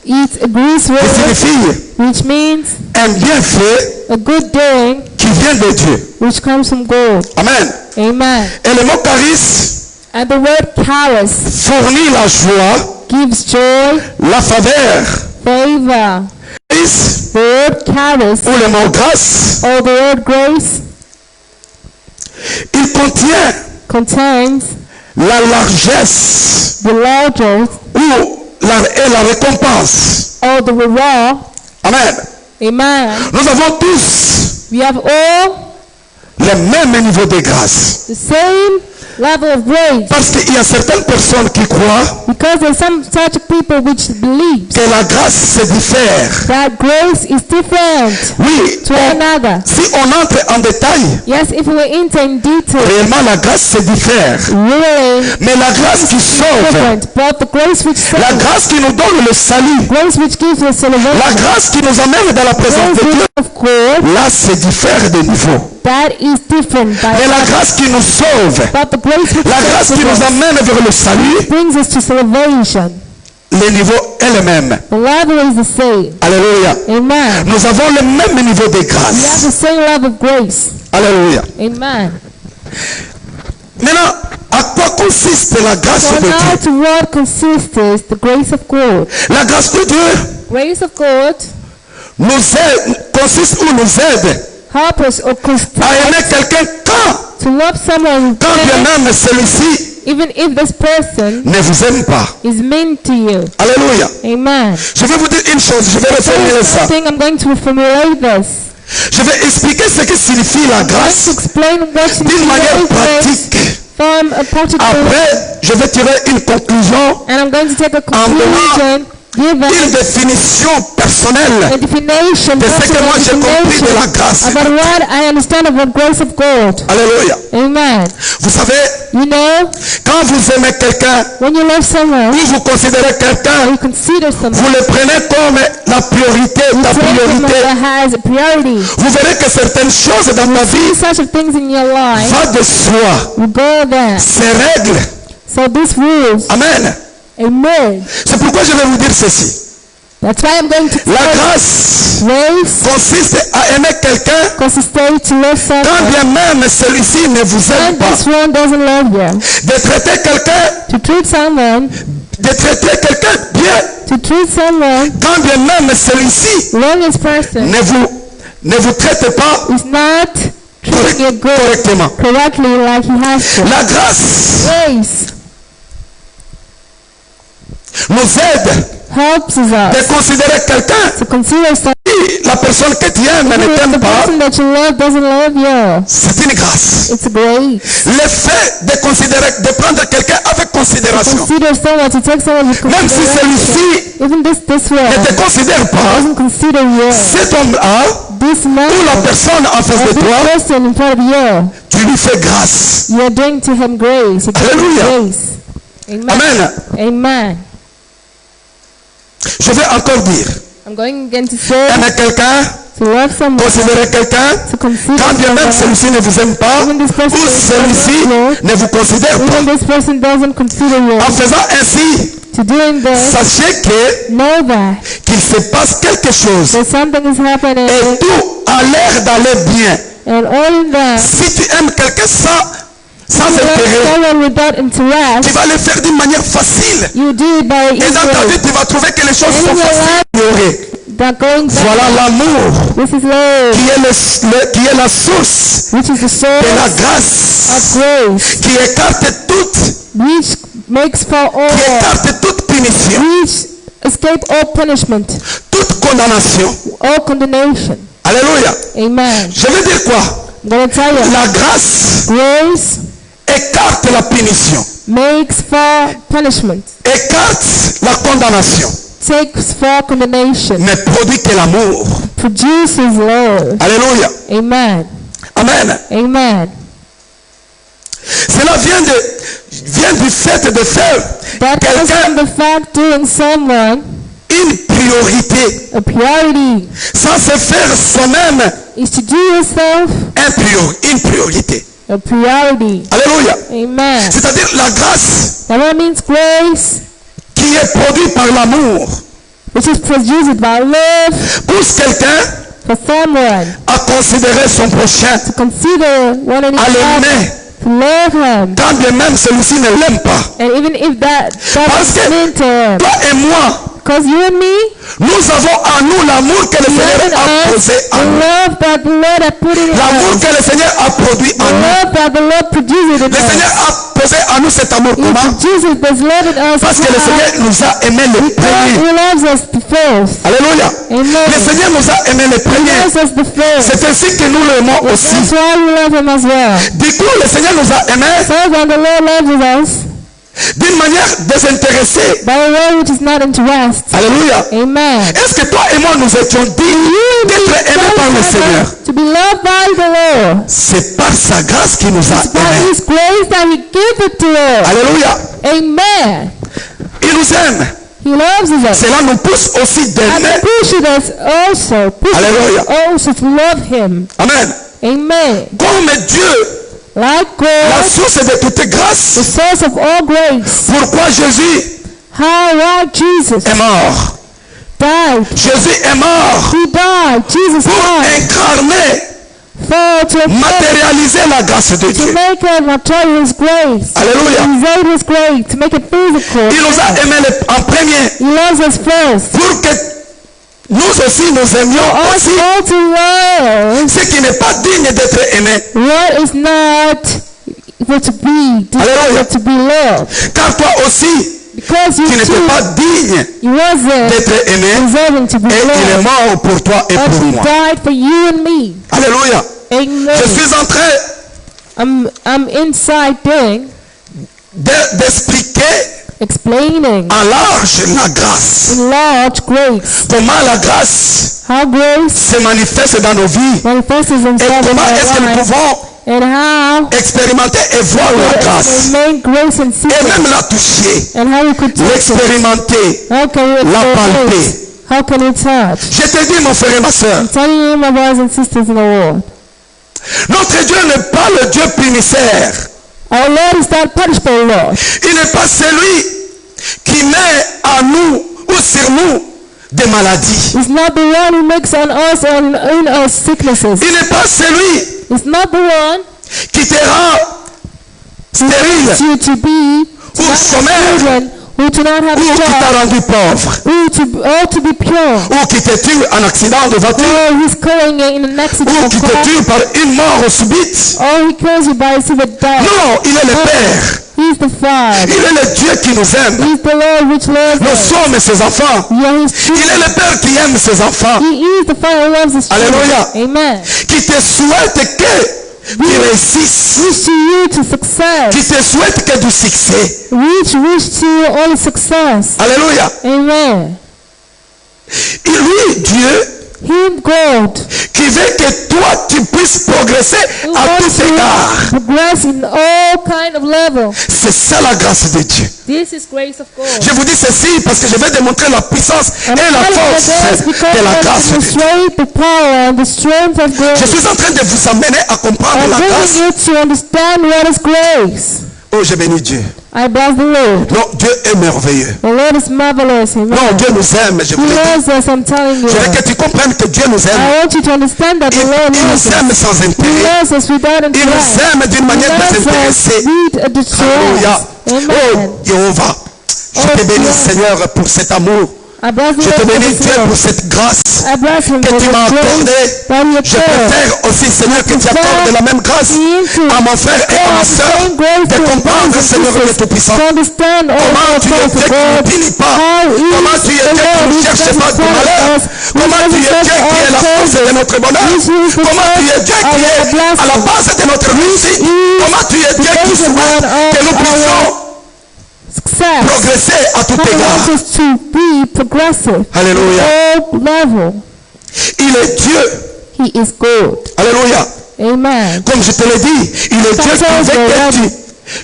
It's a Greek qui word signifie which means un bienfait a good doing qui vient de Dieu. which comes from God. Amen. Amen. Et le mot charis And the word charis fournit la joie, gives joy, la faveur. favor. Charis, The word charis ou le mot grâce, or the word grace il contient contains la largesse the largest et la récompense. or the reward. Amen. Amen. Nous avons tous We have all le même niveau de grâce. the same level of grace Parce qu'il y a certaines personnes qui croient because there's some such people which believe que la grâce se diffère. that grace is different Oui, to another. si on entre en détail, Yes, if we enter in detail, réellement la grâce se diffère. really Mais la grâce qui sauve, different. But the grace which la saves, grâce qui nous donne le salut, grace which gives us la salvation, grâce qui nous amène dans la présence grace de Dieu, of God, là c'est diffère de niveau. that is different. Mais la grâce qui nous sauve, But the grace which la grâce qui nous saves us amène vers le salut, brings us to salvation. le niveau est le même. The level is the same. Alléluia. Amen. Nous avons le même niveau de We have grâce. the same level of grace. Alléluia. Amen. Maintenant, à quoi consiste la grâce So de now Dieu? to what consists the grace of God? La grâce de Dieu Grace of God nous aide, consiste ou nous aide help us or à aimer quelqu'un to love someone quand bien même celui-ci even if this person ne vous aime pas. is mean to you. Alléluia. Amen. Je vais vous dire une chose, je vais reformuler ça. Something I'm going to formulate this. Je vais expliquer ce que signifie la I'm going to grâce explain what d'une manière is grace pratique. from a practical Après, je vais tirer une conclusion, and I'm going to take a conclusion given une définition personnelle a definition de ce que moi j'ai compris de la grâce. about what I understand about grace of God. Alléluia. Amen. Vous savez, You know, quand vous aimez quelqu'un when you love someone, ou vous considérez quelqu'un, you consider someone vous le prenez comme la priorité, ta someone priorité. that has a priority. Vous verrez que certaines choses dans ta vie Such of things in your life va de soi. will go there. Ces règles. So these rules, Amen. amen. C'est pourquoi je vais vous dire ceci. That's why I'm going to La tell grâce grace consiste à aimer quelqu'un consistent to love quand someone bien même celui-ci ne vous and aime pas. this one doesn't love you. De traiter quelqu'un, To treat someone, bien to treat someone, quand bien même celui-ci when this person ne vous traite pas is not treating you good correctement. correctly like he has to. La grâce Grace nous aide helps us de considérer quelqu'un to consider someone. si la personne que tu aimes ne If t'aime the pas. person that you love doesn't love you, C'est une grâce. it's grace. Le fait de prendre quelqu'un avec considération, Consider someone, to take someone with même si consideration. celui-ci Even this ne one te considère pas, doesn't consider you. cet homme-là This man ou la personne en face or de this toi, person in front of you, tu lui fais grâce. you are doing to him grace. You give him Alléluia. grace. Amen. Amen. Amen. Je vais encore dire, I'm going again to say aimer quelqu'un, to love someone, considérer quelqu'un, to consider quand bien même someone, celui-ci ne vous aime pas, even this ou person celui-ci ne vous considère even pas. this person doesn't consider you. En faisant ainsi, To doing this, sachez que know that qu'il se passe quelque chose that something is happening et tout a l'air d'aller bien. and all in that Si tu aimes quelqu'un sans you love intérêt, someone without interest, tu vas le faire d'une manière facile. you do it by Et dans ta vie, easy. tu vas trouver que les choses And sont in your faciles life, à ignorer. that going back, Voilà l'amour this is love, qui est la source which is the de source la of grâce, grace, qui écarte which makes for all, toute punition, which escape all punishment, toute condamnation. all condemnation. Alléluia. Amen. Je veux dire quoi? I'm going to tell you, La grâce grace écarte la punition, makes for punishment, écarte la condamnation, takes for condemnation, mais produit que l'amour. produces love. Alléluia. Amen. Amen. Amen. Cela vient du fait de faire That comes from quelqu'un the fact doing someone une priorité, a priority sans se faire soi-même is to do yourself une priorité. a priority. Alléluia. Amen. C'est-à-dire la grâce That what means grace qui est produite par l'amour which is produced by love Pousse quelqu'un for someone à considérer son prochain, to consider one à another, l'aimer, to love him, quand bien même celui-ci ne l'aime pas. and even if that Parce doesn't mean to him. que toi et moi, Because you and me, nous avons en nous l'amour que le we have Seigneur a in posé us en the nous. love that the Lord has put in L'amour us, que le Seigneur a produit the en nous. love that the Lord produces in Le Seigneur us. a posé en nous cet amour. He Comment? produces this love in us Parce que le Seigneur nous a aimés les because premiers. He loves us the first. Alléluia. Amen. Le Seigneur nous a aimés les He premiers. loves us the first. C'est ainsi que nous l'aimons aussi. That's why we love Him as well. Du coup, le Seigneur nous a aimés So when the Lord loves us d'une manière désintéressée. by a way which is not interest. Alléluia. Amen. Est-ce que toi et moi nous étions dignes d'être aimés par le Seigneur? To be loved by the Lord. C'est par sa grâce qu'il nous a By aimés. His grace that He gave it to us. Alléluia. Amen. Il nous aime. He loves us. Cela nous pousse aussi And d'aimer. pushes us also. Pushes Alléluia. us also to love Him. Amen. Amen. Comme Dieu, Like la God, source de toute the grâce, source of all grace. pourquoi Jésus How why Jesus est mort? died. Jésus est mort He died. Jesus pour died. incarner, For to matérialiser la grâce de to Dieu. make it material His grace. Alléluia. To result His grace. To make it physical. Il nous a aimés en premier He loves us first. pour que nous aussi nous aimions Us aussi all to love ce qui n'est pas digne d'être aimé. what is not for to be, Alléluia. to be loved. Car toi aussi, Because you tu n'étais too, pas digne he wasn't d'être aimé deserving to be et il est loved. mort pour toi et But pour he moi. died for you and me. Alléluia. Amen. Je suis en train I'm inside doing, d'expliquer explaining en large la grâce. in large grace. Comment la grâce How grace se manifeste dans nos vies manifests et himself in comment est-ce que our nous lives. pouvons And how expérimenter et voir la grâce remain grace and et secret. même la toucher, And how we could touch it. l'expérimenter, How can we la experience? palper. How can we touch? Je te dis, mon frère et ma soeur, I'm telling you, my brothers and sisters in the world, notre Dieu n'est pas le Dieu punisseur. our Lord is not punishable Lord. Il n'est pas celui qui met à nous ou sur nous des maladies. He's not the one who makes on us and in us sicknesses. Il n'est pas celui He's not the one qui te rend who stérile wants you to be to ou not have sommaire children, who do not have ou qui jobs, t'a rendu pauvre or to be pure, ou qui te tue en accident de voiture or he's killing you in an accident ou of qui te car, tue par une mort subite. or he kills you by a civil death. Non, il est le Père. He's the Father. Il est le Dieu qui nous aime. He's the Lord which loves Nous us. sommes ses enfants. Yeah, he's Il true. est le Père qui aime ses enfants. He is the Father who loves us. Alléluia. Amen. Qui te souhaite que tu réussisses. Wish to you to success. Qui te souhaite que du succès. Wish to you only success. Alléluia. Amen. Et lui, Dieu, Him, God, qui veut que toi tu puisses progresser who à wants tout you égard. to progress in all kind of level. C'est ça la grâce de Dieu. This is grace of God. Je vous dis ceci parce que je vais démontrer la puissance I'm et la telling you force this because de la I grâce de Dieu. demonstrate the power and the strength of Je grace. suis en train de vous amener à comprendre I'm la grâce. bringing you to understand what is grace. Oh, je bénis Dieu. I bless the Lord. Non, Dieu est merveilleux. The Lord is marvelous. Amen. Non, Dieu nous aime, je He vous le dis. loves us, I'm telling you. Je veux que tu comprennes que Dieu nous aime. I want you to understand that the Lord Il loves nous us. aime sans He intérêt. loves us without Il interest. nous aime d'une He manière loves us désintéressée. with a Alléluia. distress. Oh, Amen. Jéhovah, je te Oh, bénis, yes. Seigneur, pour cet amour. I bless the Je te Lord for bénis, His Dieu, love. pour cette grâce I bless Him que for tu the m'as grace accordée. that He Je has préfère aussi, Seigneur, que tu accordes la même grâce à mon frère et à ma soeur de comprendre, Seigneur, le Tout-Puissant. to understand all Comment the tu es thoughts Dieu of qui ne God. punit pas. How he Comment is tu es the Dieu qui Lord ne who cherche pas de doesn't malheur. us. Comment tu es Dieu qui est la force de notre bonheur. Comment tu es Dieu qui est à la base de notre réussite. Comment tu es Dieu qui souhaite que nous puissions success. progresser à tout God égard. wants us to be progressive. Alléluia. All level. Il est Dieu. He is good. Alléluia. Amen. Comme je te l'ai dit, il est Dieu qui veut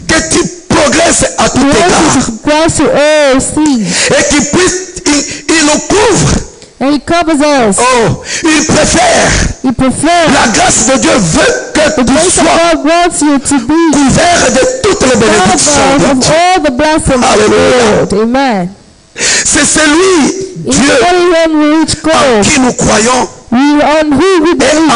que tu progresses à tout He wants égard. you to progress to all things. Et qu'il puisse, il nous couvre. And He covers us. Oh, il préfère. He prefers. La grâce de Dieu veut que The tu grace of sois God wants you to be couvert de toutes les bénédictions covered de of Dieu. all the blessings of Alléluia. God. Amen. C'est celui, It's Dieu, only one which en God, qui nous croyons on who we et believe,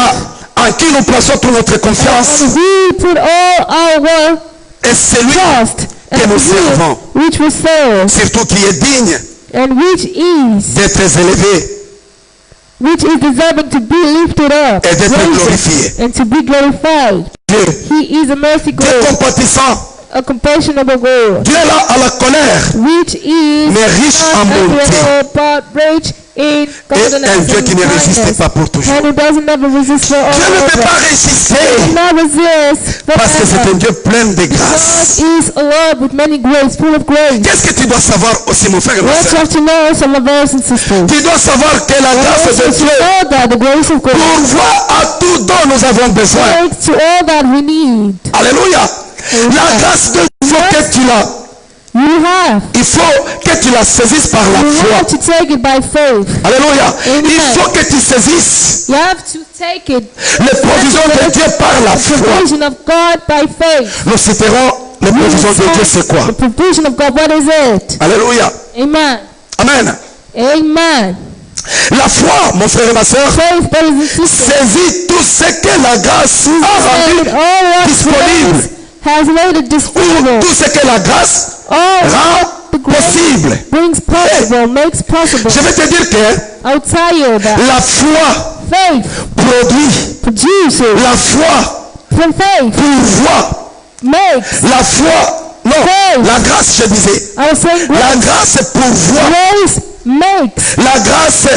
en qui nous plaçons toute notre confiance. and we put all our Et c'est lui trust que nous servons, and which we serve, surtout qui est digne and which is deserving to be lifted up, et d'être raised, glorifié. and to be glorified. Dieu, He is a mercy Dieu God, compatissant, a compassionable God, Dieu là à la colère, which is mais riche en bonté. but rich in Et goodness un Dieu and qui ne résiste kindness, pas pour toujours. and who doesn't never resist for all Dieu ne peut over. pas résister Not resist parce que c'est un forever. Dieu plein de God grâce. is a Lord with many grace, full of grace. Qu'est-ce que tu dois savoir aussi, mon frère et ma What you soeur? have to know, some of brothers and sisters, Tu dois savoir que la grâce de you Dieu know that the grace of God pourvoit à tout dont nous avons besoin. makes to all that we need. Alléluia. La grâce de Dieu, il faut que tu la, il faut que tu la saisisses par la You foi. have to take it by faith. Alléluia. Amen. Il faut que tu saisisses You have to take it, les provisions de Dieu par la the foi. provision of God by faith. Nous citerons les provisions de Dieu, c'est quoi? The provision of God, what is it? Alléluia. Amen. Amen. Amen. La foi, mon frère et ma soeur, Faith, brothers and sisters, saisit tout ce que la grâce a and rendu all what disponible. grace has made it Ou disponible. tout ce que la grâce All rend the grace possible. brings possible, makes possible. Je vais te dire que I'll tell you that la foi faith produit, produces, la foi faith pourvoit, makes. la foi, non, la grâce, je disais, I was saying la grace, grâce pourvoit, grace makes, la grâce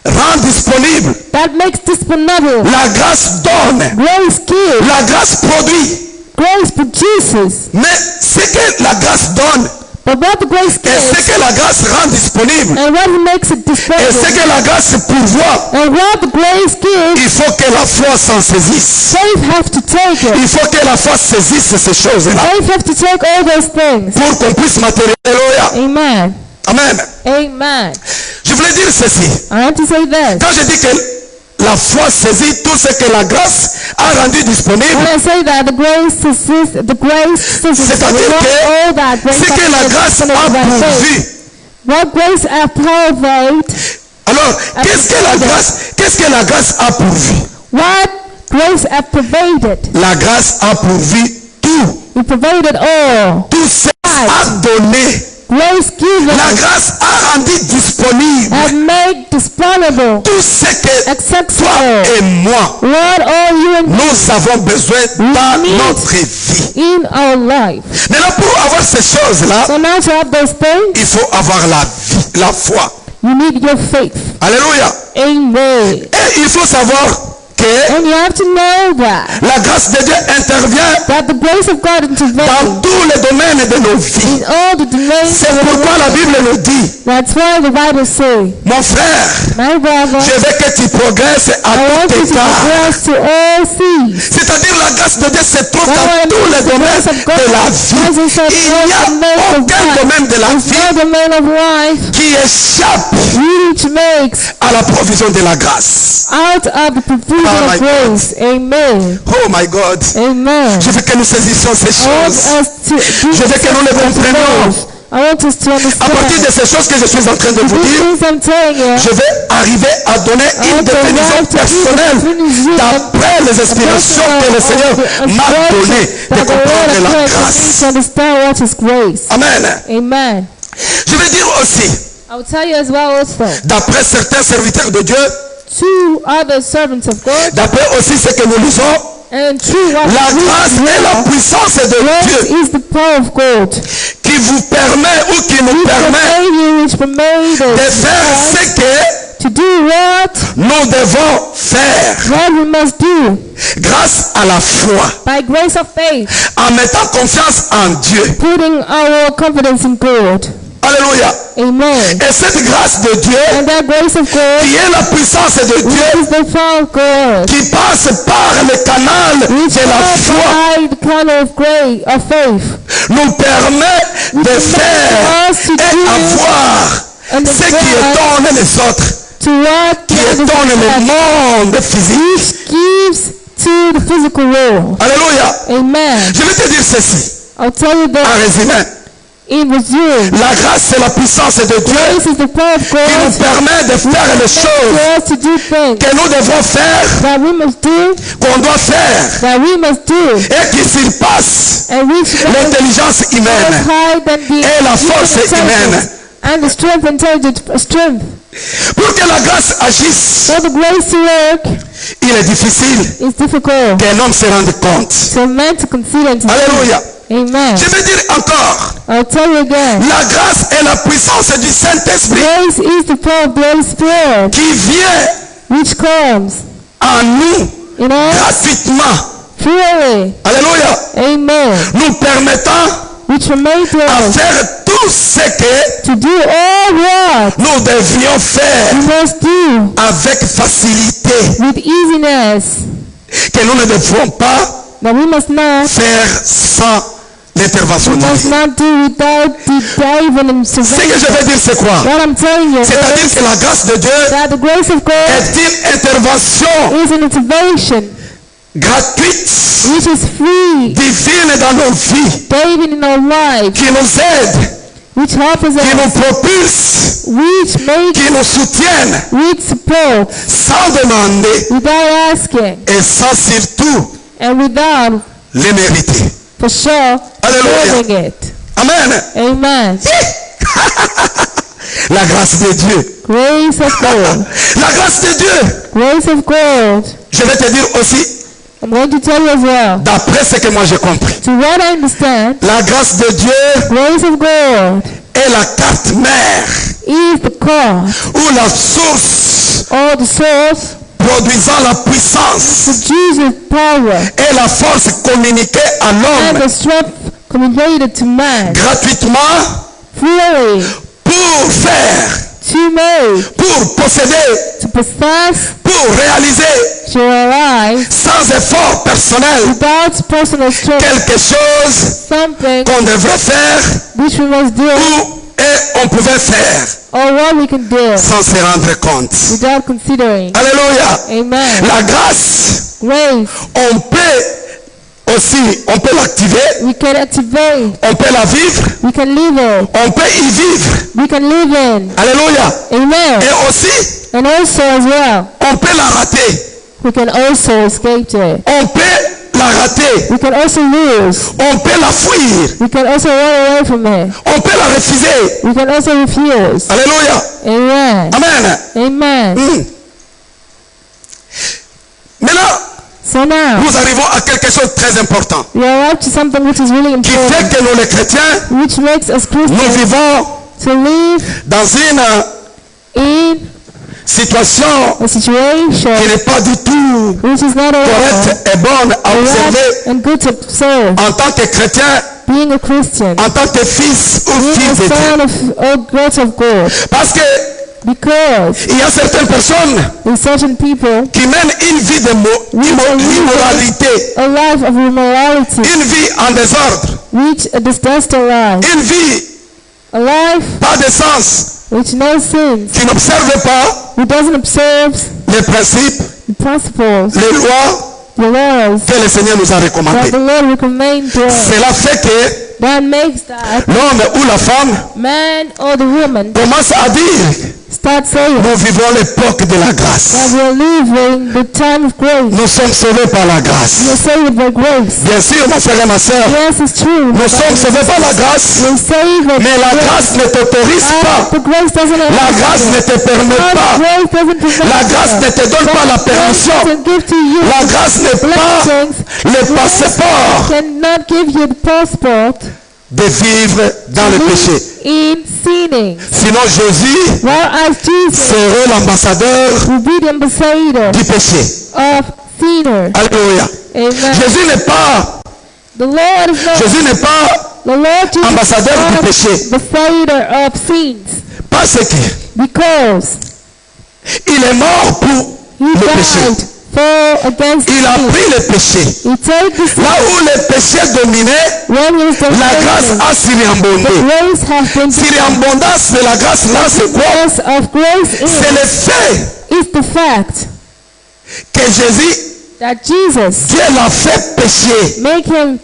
rend disponible, that makes disponible. la grâce donne, Grace gives, la grâce produit. grace produces. Mais ce que la grâce donne But what the grace et ce gives que la grâce rend disponible and what makes it et ce disponible que la grâce pourvoit, and what the grace gives, il faut que la foi s'en saisisse. faith have to take it. Il faut que la foi saisisse ces choses-là Faith have to take all those things. pour qu'on puisse matérialiser. Alléluia. Amen. Amen. Amen. Je voulais dire ceci. I want to say this. Quand je dis que la foi saisit tout ce que la grâce a rendu disponible, When I say that the grace assists, c'est-à-dire all that que grace ce que la grâce a pourvu. What grace have provided? Alors, qu'est-ce que la grâce a pourvu? What grace have provided? La grâce a pourvu tout. He provided all. Tout ce a donné. Grace given La grâce a rendu disponible and made disponible, tout ce que toi accessible. et moi, What all you and nous avons besoin dans need notre vie. in our life. Maintenant, pour avoir ces choses-là, So now to have those things, il faut avoir la vie, la foi. you need your faith. Alléluia. Amen. Et il faut savoir que And you have to know that la grâce de Dieu intervient the grace of God dans intervenes tous les domaines de nos vies. in all the domains. C'est pourquoi la Bible nous dit, That's why the Bible says, mon frère, my brother, je veux que tu progresses I à want tout you to état. progress to all things. C'est-à-dire la grâce de Dieu se trouve That's dans why tous les the domaines grace of God de la presents vie. in Il n'y a all domains of aucun life. domaine de la There's vie no domain of life qui échappe which makes à la provision de la grâce. out of the provision Oh my of grace. Amen. Oh my God. Amen. Je veux que nous saisissions ces I want choses. us to Je veux que nous les comprenions. I want us to À partir de understand. ces choses que je suis en train de vous These dire, things I'm telling you, je vais arriver à donner une définition personnelle d'après les inspirations que le Seigneur m'a données de that the Lord comprendre of la grace helps me grâce. to understand what is grace. Amen. Amen. Je vais dire aussi, I will tell you as well also, d'après certains serviteurs de Dieu, two other servants of God, d'après aussi ce que nous lisons, and true what la we grâce et la read, puissance de Dieu grace is the power of God. qui vous permet ou qui nous permet Which permade de us faire ce que to do what nous devons faire we must do grâce à la foi, by grace of faith, en mettant confiance en Dieu. putting our confidence in God. Alléluia. Amen. Et cette grâce de Dieu, And that grace of God qui est la puissance de Dieu, is the power of God, qui passe par le canal which de la foi, by the kind of grace of faith, nous permet de faire et avoir and ce qui étonne les autres, to what qui étonne le monde physique. gives to the physical world. Alléluia. Amen. Je vais te dire ceci, I'll tell you en that résumé. It was you. La grâce, c'est la puissance de Dieu Grace is the power of qui nous God permet de faire les choses for us to do things que nous devons faire, that we must do, qu'on doit faire, that we must do, et qui surpasse and which l'intelligence is humaine higher than the et la force humaine. and the strength, intelligent strength. Pour que la grâce agisse, For the grace to work il est difficile is difficult. qu'un homme se rende compte. So man to consider and to Alléluia. see. Amen. Je vais dire encore, I'll tell you again. la grâce est la puissance du Saint-Esprit Grace is the power of the Holy Spirit qui vient which comes en nous in us gratuitement. freely. Alléluia. Amen. Nous permettant Which will make à us faire tout ce que to do all what nous devions faire we must do avec facilité, with easiness, que nous ne devons pas that we must not faire sans l'intervention de must Dieu. not do without the divine and Ce que surrender. je veux dire, c'est quoi? What I'm telling you C'est-à-dire is que la grâce de Dieu that the grace of God est une intervention is an intervention gratuite, which is free, divine dans nos vies, David in our lives, qui nous aide, which helps us, qui nous propulse, which makes, qui nous soutienne, which support, sans demander without asking, et sans surtout and without, les mériter. for sure, Alléluia. doing it. Amen. Amen. La grâce de Dieu. Grace of God. La grâce de Dieu. Grace of God. Je vais te dire aussi, I'm going to tell you as well. d'après ce que moi j'ai compris, To what I understand, la grâce de Dieu grace of God est la carte mère is the cause ou la source or the source produisant la to puissance Jesus' power et la force communiquée à and l'homme the strength communicated to man gratuitement freely pour faire, to make, pour posséder, to possess, pour réaliser to arrive sans effort personnel without personal strength, quelque chose something qu'on devrait faire which we must do ou et on pouvait faire or what we can do sans se rendre compte. without considering. Alléluia. Amen. La grâce, Grace, on peut aussi, on peut l'activer, we can activate, on peut la vivre, we can live it, on peut y vivre. we can live in. Alléluia. Amen. Et aussi, And also as well, on peut la rater. we can also escape it. On peut la rater. We can also lose. On peut la fuir. We can also run away from it. On peut la refuser. We can also refuse. Alléluia. Amen. Amen. Amen. Maintenant, So now, nous arrivons à quelque chose de très important we are up to something which is really qui fait important, que nous les chrétiens, which makes us nous Christians vivons to live dans une in situation a situation qui n'est pas du tout which is not all correcte et bonne à observer right and good to observe. en tant que chrétien, Being a Christian, en tant que fils ou being fille a de Dieu. son of God of God, Parce que because il y a certaines personnes in certain people, qui mènent une vie d'immoralité, a life of immorality, une vie en désordre, which a disaster life, une vie a life pas de sens, which no sins, qui n'observe pas who doesn't observe les principes, the principles, les lois the laws que le Seigneur nous a that recommandées. the Lord recommends to us. Cela fait que That makes that l'homme ou la femme man or the woman commence à dire, start saying nous vivons l'époque de la that grâce. we're living the time of grace. Nous sommes sauvés par la grâce. We're saved by grace. Bien sûr, mon frère et ma soeur, Yes, it's true. nous sommes sauvés par la grâce, We're saved by mais la grace. grâce ne t'autorise pas. The grace doesn't La grâce ne te permet pas. grace doesn't prevent La grâce ne te donne pas la permission. can give to you La grâce n'est pas le passeport cannot give you the passport de vivre dans le péché. in sinning. Sinon, Jésus Whereas Jesus serait l'ambassadeur will be the ambassador du péché. of sinners. Alléluia. Amen. Jésus n'est pas, The Lord is not Jésus n'est pas the Lord Jesus ambassadeur is du not péché. ambassador of sins, parce que because il est mort pour he le péché. died for against Il a sin. pris le péché. He took the sin Là où le péché dominait, when he was la grâce the a surabondé. grace has been Surabondance de la grâce là, c'est quoi? grace of grace C'est le fait is the fact que Jésus, that Jesus Dieu l'a fait pécher. make him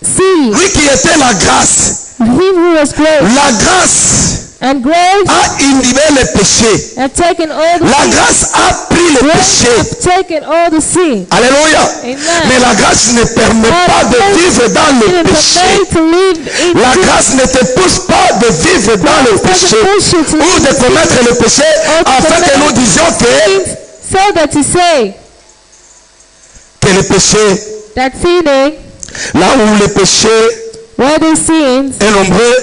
see Lui qui était la grâce, Him who was great La grâce and great a inhibé le péché. have taken all the La sin. grâce a pris le Grace péché. have taken all the sin. Alléluia. Amen. Mais la grâce ne permet pas de vivre dans le It is péché. made to live in La sin. grâce ne te pousse pas de vivre dans le péché ou de commettre le péché afin que nous disions So that to say que le péché, that sinning, là où le péché where the sins est nombreux,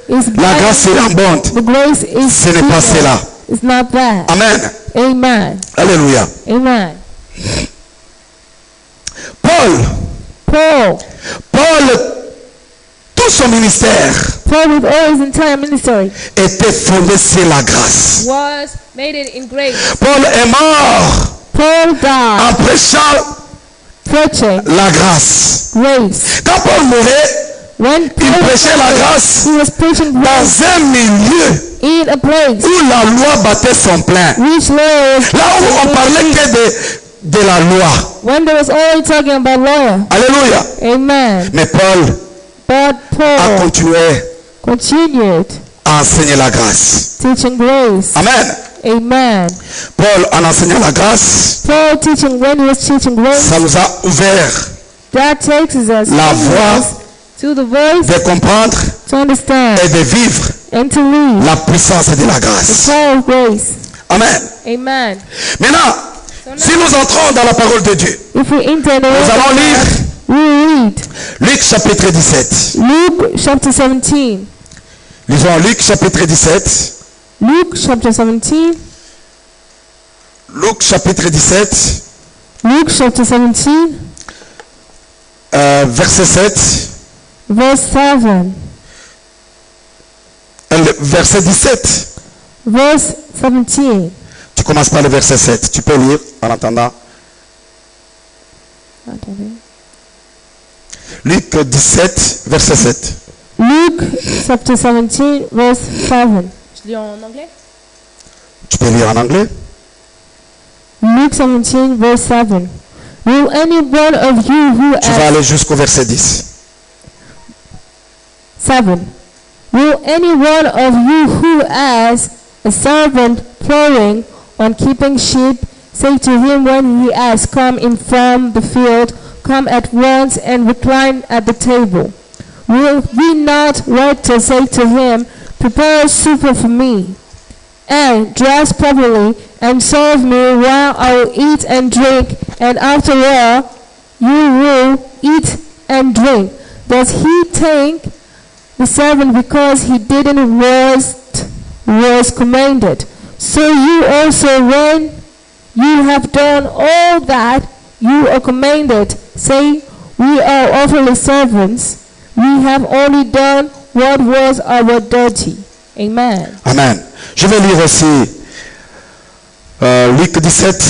is la grâce blind, est abondante. the grace is Ce n'est pas sweeter. cela. It's not that. Amen. Amen. Alléluia. Amen. Paul, tout son ministère Paul with all his entire ministry était fondé sur la grâce. was made it in grace. Paul est mort Paul died en prêchant preaching la grâce. grace. Quand Paul mourait, When il Paul prêchait la grâce he was preaching grace dans un milieu in a place où la loi battait son plein. which law was Là où on parlait que de la loi. when there was only talking about law. Alléluia. Amen. Mais Paul But a Paul continué continued à enseigner la grâce. teaching grace. Amen. Amen. Paul, en enseignant la grâce, Paul teaching when he was teaching grace, ça nous a ouvert that takes us la voie to the voice de comprendre to understand et de vivre and to live la puissance de la the grâce. power of grace. Amen. Amen. Maintenant, si nous entrons dans la parole de Dieu, If we enter the nous word allons of lire God, we read Luc chapitre 17. Luke chapter 17. Lisons Luc chapitre 17. Luke chapter 17. Luc chapitre 17, Luke chapter 17, verset 7, verse 7. verset 17. Verse 17. Tu commences par le verset 7. Tu peux lire en attendant. Luc 17, verset 7. Luke chapter 17, verse 7. Je lis en anglais? Tu peux lire en anglais. Luke 17, verse 7. Will any one of you who Tu vas aller jusqu'au verset 10. 7. Will any one of you who as a servant plowing on keeping sheep say to him when he has come in from the field, come at once and recline at the table? Will we not rather say to him, prepare supper for me, and dress properly, and serve me while I will eat and drink, and afterward you will eat and drink? Does he thank the servant because he didn't was commanded? So you also, when you have done all that you are commanded, say, we are awfully servants. We have only done what was our duty. Amen. Amen. Je vais lire aussi Luc 17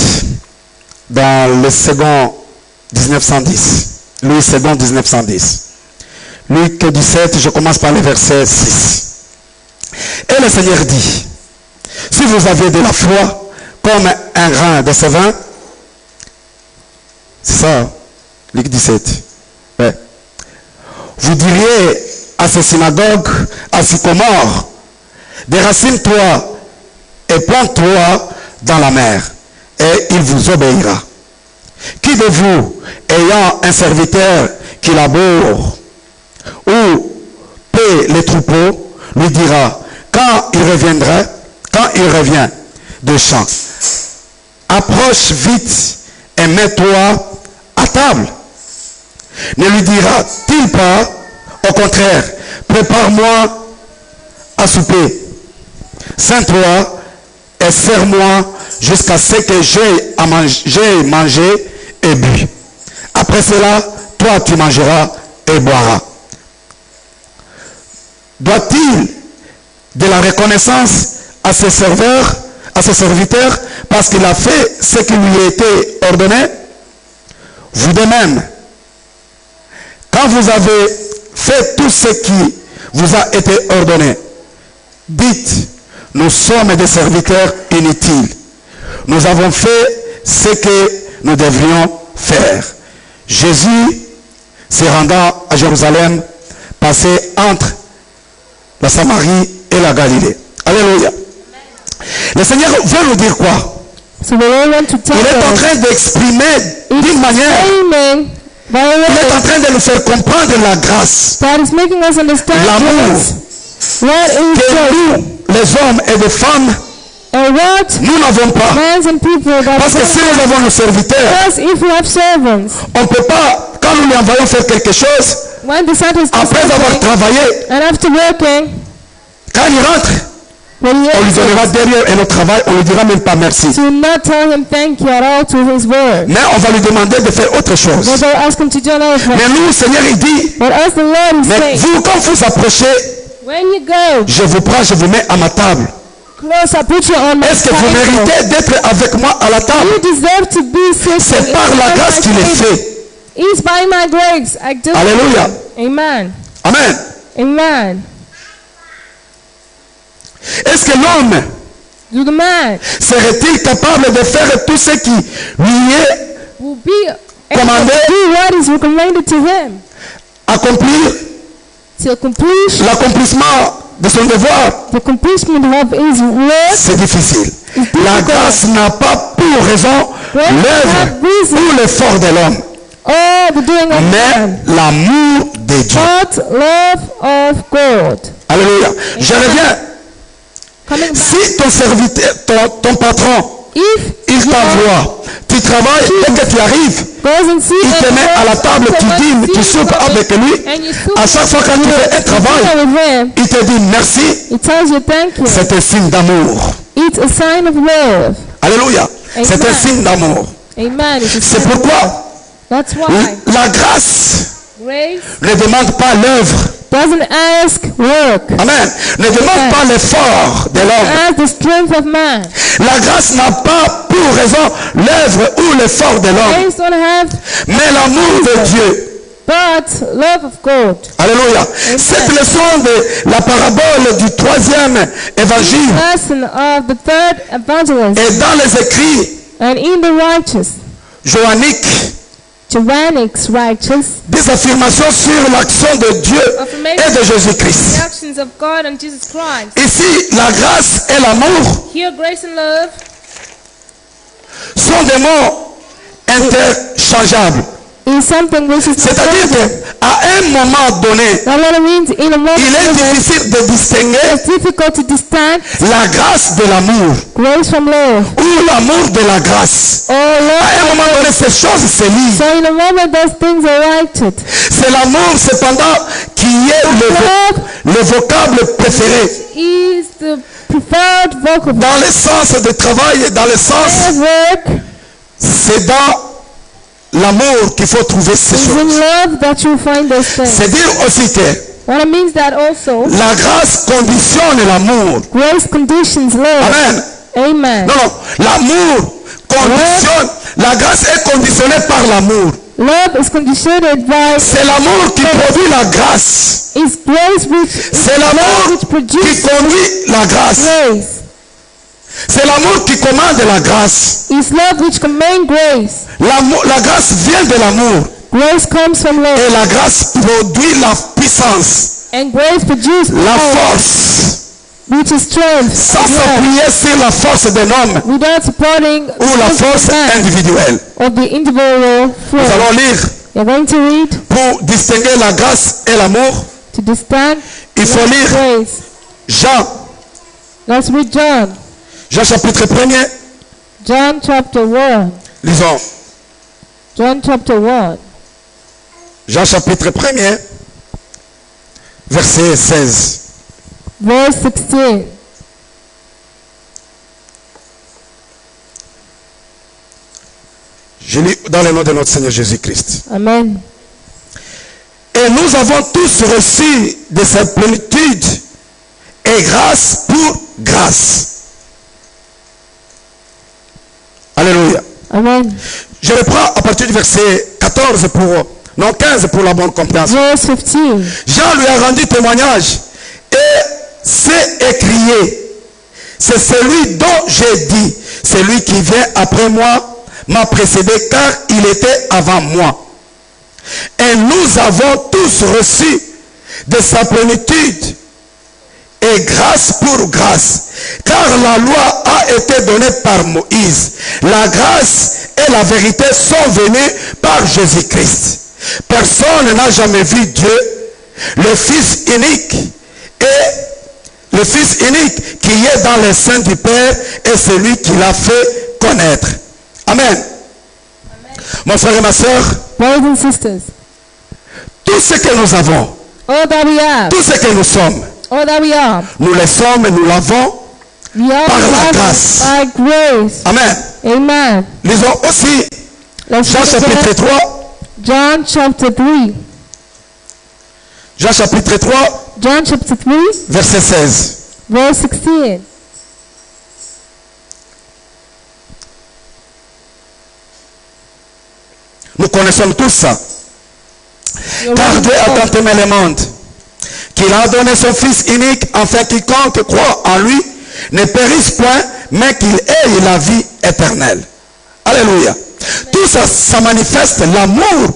dans le second 1910. Louis second 1910. Luc 17, je commence par le verset 6. Et le Seigneur dit, si vous avez de la foi comme un grain de sévin, c'est ça, Luc 17. Ouais. Vous diriez à ces synagogues, à sycomore, déracine-toi et plante-toi dans la mer, et il vous obéira. Qui de vous, ayant un serviteur qui laboure ou paie les troupeaux, lui dira, quand il revient de champ, approche vite et mets-toi à table. Ne lui dira-t-il pas, au contraire, prépare-moi à souper, ceins-toi et sers-moi jusqu'à ce que j'ai mangé et bu. Après cela, toi tu mangeras et boiras. Doit-il de la reconnaissance à ses serviteurs parce qu'il a fait ce qui lui a été ordonné? Vous de même, quand vous avez fait tout ce qui vous a été ordonné, dites, nous sommes des serviteurs inutiles. Nous avons fait ce que nous devrions faire. Jésus, se rendant à Jérusalem, passait entre la Samarie et la Galilée. Alléluia. Le Seigneur veut nous dire quoi? So the Lord wants to tell Il est en us, train d'exprimer d'une manière, amen, by a il est en way train de nous faire comprendre la grâce, that is making us understand l'amour grace. What is que grace? nous, les hommes et les femmes, And what nous n'avons pas. men and people that Parce que si nous avons nos serviteurs, us, if we have servants, on ne peut pas, quand nous lui envoyons faire quelque chose, when the Satan is après avoir travaillé, and after working, quand il rentre, when he on lui donnera exits, derrière un autre travail, on lui dira même pas merci. to not tell him thank you at all to his word. Mais on va lui demander de faire autre chose. But they'll ask him to do another thing. Mais nous, Seigneur, il dit, But as the Lord is mais saying, vous, quand vous approchez, when you go je vous prends, je vous mets à ma table. close, I put you on my Est-ce que vous table. méritez d'être avec moi à la table? You deserve to be sitting. C'est par la grâce qu'il est fait. It's by my grace. I do. Alléluia. Amen. Amen. Amen. Est-ce que l'homme Do the man serait-il capable de faire tout ce qui lui est will be able commandé, to do what is recommended to him accomplir to accomplish l'accomplissement de son devoir? the accomplishment of his work? C'est difficile. La grâce n'a pas pour raison l'œuvre ou l'effort de l'homme, Oh, the doing of mais man, l'amour de Dieu. but love of God. Alléluia. Je reviens. Coming back. Si ton serviteur, ton patron, If il t'envoie, tu travailles, dès que tu arrives, goes and sees il te met à la table, tu dînes, tu soupes avec lui. À chaque fois qu'il fait un travail, with him, il te dit merci. he tells you thank you. C'est un signe d'amour. It's a sign of love. Alléluia. C'est un Amen. signe d'amour. Amen. It's a C'est sign of love. pourquoi That's why la grâce grace ne demande pas l'œuvre. doesn't ask work. Amen. Ne demande pas l'effort de l'homme. Ask the strength of man. La grâce n'a pas pour raison l'œuvre ou l'effort de l'homme, Grace don't have, mais l'amour de Dieu. but love of God. Alléluia. Cette leçon de la parabole du troisième évangile Lesson of the third evangelist est dans les écrits and in the righteous, johanniques, Joannick's righteous, des affirmations sur l'action de Dieu et de Jésus-Christ. the actions of God and Jesus Christ. Ici, la grâce et l'amour Here, grace and love sont des mots interchangeables. is something which is C'est-à-dire qu'à un moment donné, that what it means in a moment il est difficile de distinguer it's difficult to distinguish la grâce de l'amour grace from love. ou l'amour de la grâce. Oh, À un love. moment donné, ces choses se lient. So in a moment those things are righted. C'est l'amour cependant qui est le vocable préféré. Is the preferred vocal Dans le sens de travail et dans le sens, of work. c'est dans l'amour qu'il faut trouver ces It's in choses. love that you find those things. C'est dire aussi que What it means that also la grâce conditionne l'amour. grace conditions love. Amen. Amen. Non, non, l'amour conditionne. La grâce est conditionnée par l'amour. Love is conditioned by C'est l'amour qui produit la grâce. is grace which C'est l'amour qui produces conduit la grâce. grace. C'est l'amour qui commande la grâce. Is love which commands grace. La grâce vient de l'amour. Grace comes from love. Et la grâce produit la puissance, And grace produces la power, force. which is strength. Sans of love, s'appuyer sur la force d'un homme without supporting ou la the force man individuelle. of the individual Nous force. allons lire You're going to read pour distinguer la grâce et l'amour. to distinct Il faut lire grace. Jean, Let's read John. Jean chapitre 1er. John chapter 1. Lisons John chapter 1. Jean chapitre 1er, verset 16. Verse 16. Je lis dans le nom de notre Seigneur Jésus-Christ. Amen. Et nous avons tous reçu de sa plénitude et grâce pour grâce. Alléluia. Amen. Je reprends à partir du verset 14 non 15 pour la bonne compréhension. Verse 15. Jean lui a rendu témoignage et s'est écrié. C'est celui dont j'ai dit, celui qui vient après moi m'a précédé car il était avant moi. Et nous avons tous reçu de sa plénitude et grâce pour grâce. Car la loi a été donnée par Moïse. La grâce et la vérité sont venues par Jésus-Christ. Personne n'a jamais vu Dieu, le Fils unique, et le Fils unique qui est dans le sein du Père est celui qui l'a fait connaître. Amen. Amen. Mon frère et ma soeur, Brothers and sisters, tout ce que nous avons, all that we have, tout ce que nous sommes, all that we are, nous le sommes et nous l'avons we are par la blessed grâce. by grace. Amen. Amen. Lisons aussi Let's Jean read chapitre again. 3. John chapter 3. Jean chapitre 3, John chapter 3, verset 16. verse 16. Nous connaissons tous ça. You're Car ready Dieu to a go. tant aimé le monde qu'il a donné son Fils unique afin quiconque croit en lui ne périsse point, mais qu'il ait la vie éternelle. Alléluia. Tout ça, ça manifeste l'amour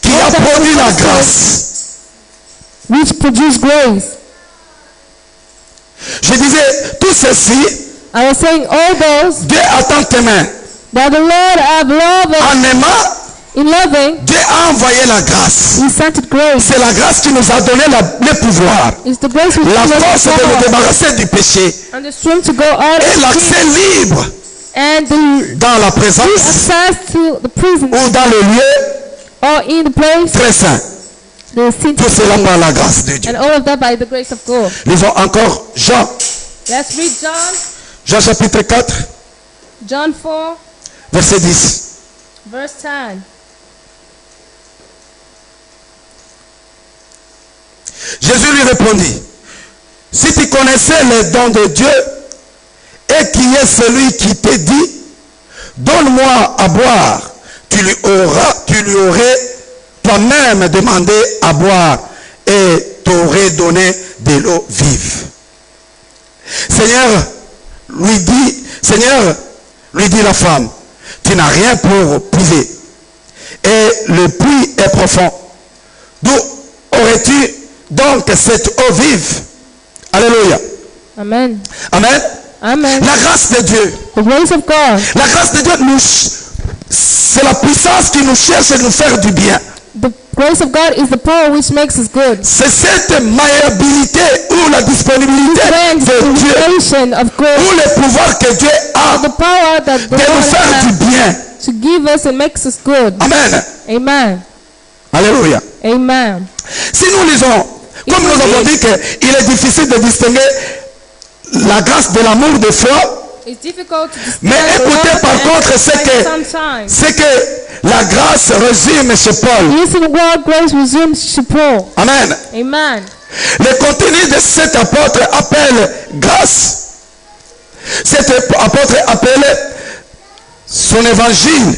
qui a produit la grâce. Which produce grace. Je disais, tout ceci, I was saying all those Dieu a tant aimé. that the Lord have loved us En aimant, in loving, Dieu a envoyé la grâce. He sent it grace. C'est la grâce qui nous a donné le pouvoir, It's the grace which la gives us force the de nous power débarrasser du péché and the strength to go out et of l'accès sin libre and the dans la présence access to the prison ou dans le lieu or in the place très saint. the sin Tout cela par la grâce de Dieu. and all of that by the grace of God. Lisons encore Jean, Let's read Jean chapitre 4, John 4, verset 10. verse 10. Jésus lui répondit, si tu connaissais les dons de Dieu et qui est celui qui te dit, donne-moi à boire, tu lui aurais toi-même demandé à boire et t'aurais donné de l'eau vive. Seigneur, lui dit la femme, tu n'as rien pour puiser et le puits est profond. D'où aurais-tu donc cette eau vive? Alléluia. Amen. Amen. Amen. La grâce de Dieu. The grace of God. La grâce de Dieu, c'est la puissance qui nous cherche de nous faire du bien. The grace of God is the power which makes us good. C'est cette malléabilité ou la disponibilité Friends, de the Dieu relation of ou grace, le pouvoir que Dieu a the power that the de nous Lord faire du has bien. to give us and makes us good. Amen. Amen. Alléluia. Amen. Si nous lisons, comme nous avons dit qu'il est difficile de distinguer la grâce de l'amour des fois, It's difficult to mais distinguish écoutez love par and contre sometimes. ce que la grâce résume chez Paul. Listen, word grace resumes to Paul. Amen. Amen. Le contenu de cet apôtre appelle grâce. Cet apôtre appelle son évangile.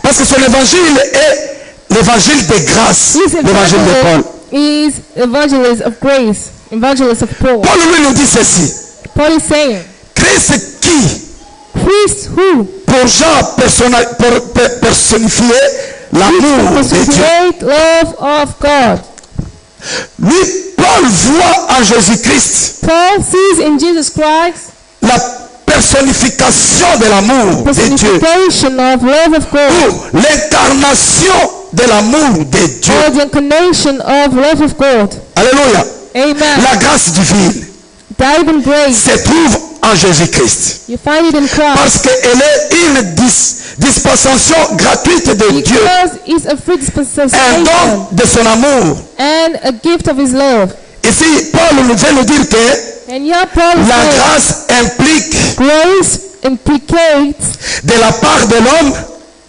Parce que son évangile est l'évangile de grâce. This L'évangile de Paul. is evangelist of grace, evangelist of Paul. Paul lui nous dit ceci. Paul is saying, Christ qui, Christ who pour Jean personnifier l'amour de Dieu. great love of God. Lui, Paul voit en Jésus-Christ Paul sees in Jesus Christ la personnification de l'amour de Dieu. personification of love of God, Ou l'incarnation de l'amour de Dieu. or the incarnation of love of God. Alléluia. Amen. La grâce divine That even grace, se trouve en Jésus-Christ. you find it in Christ. Parce qu'elle est une dispensation gratuite de Dieu. Because it's a free Un dispensation don de son amour. and a gift of His love. Ici, Paul nous vient nous dire que And here Paul la says, grâce implique grace implicates de la part de l'homme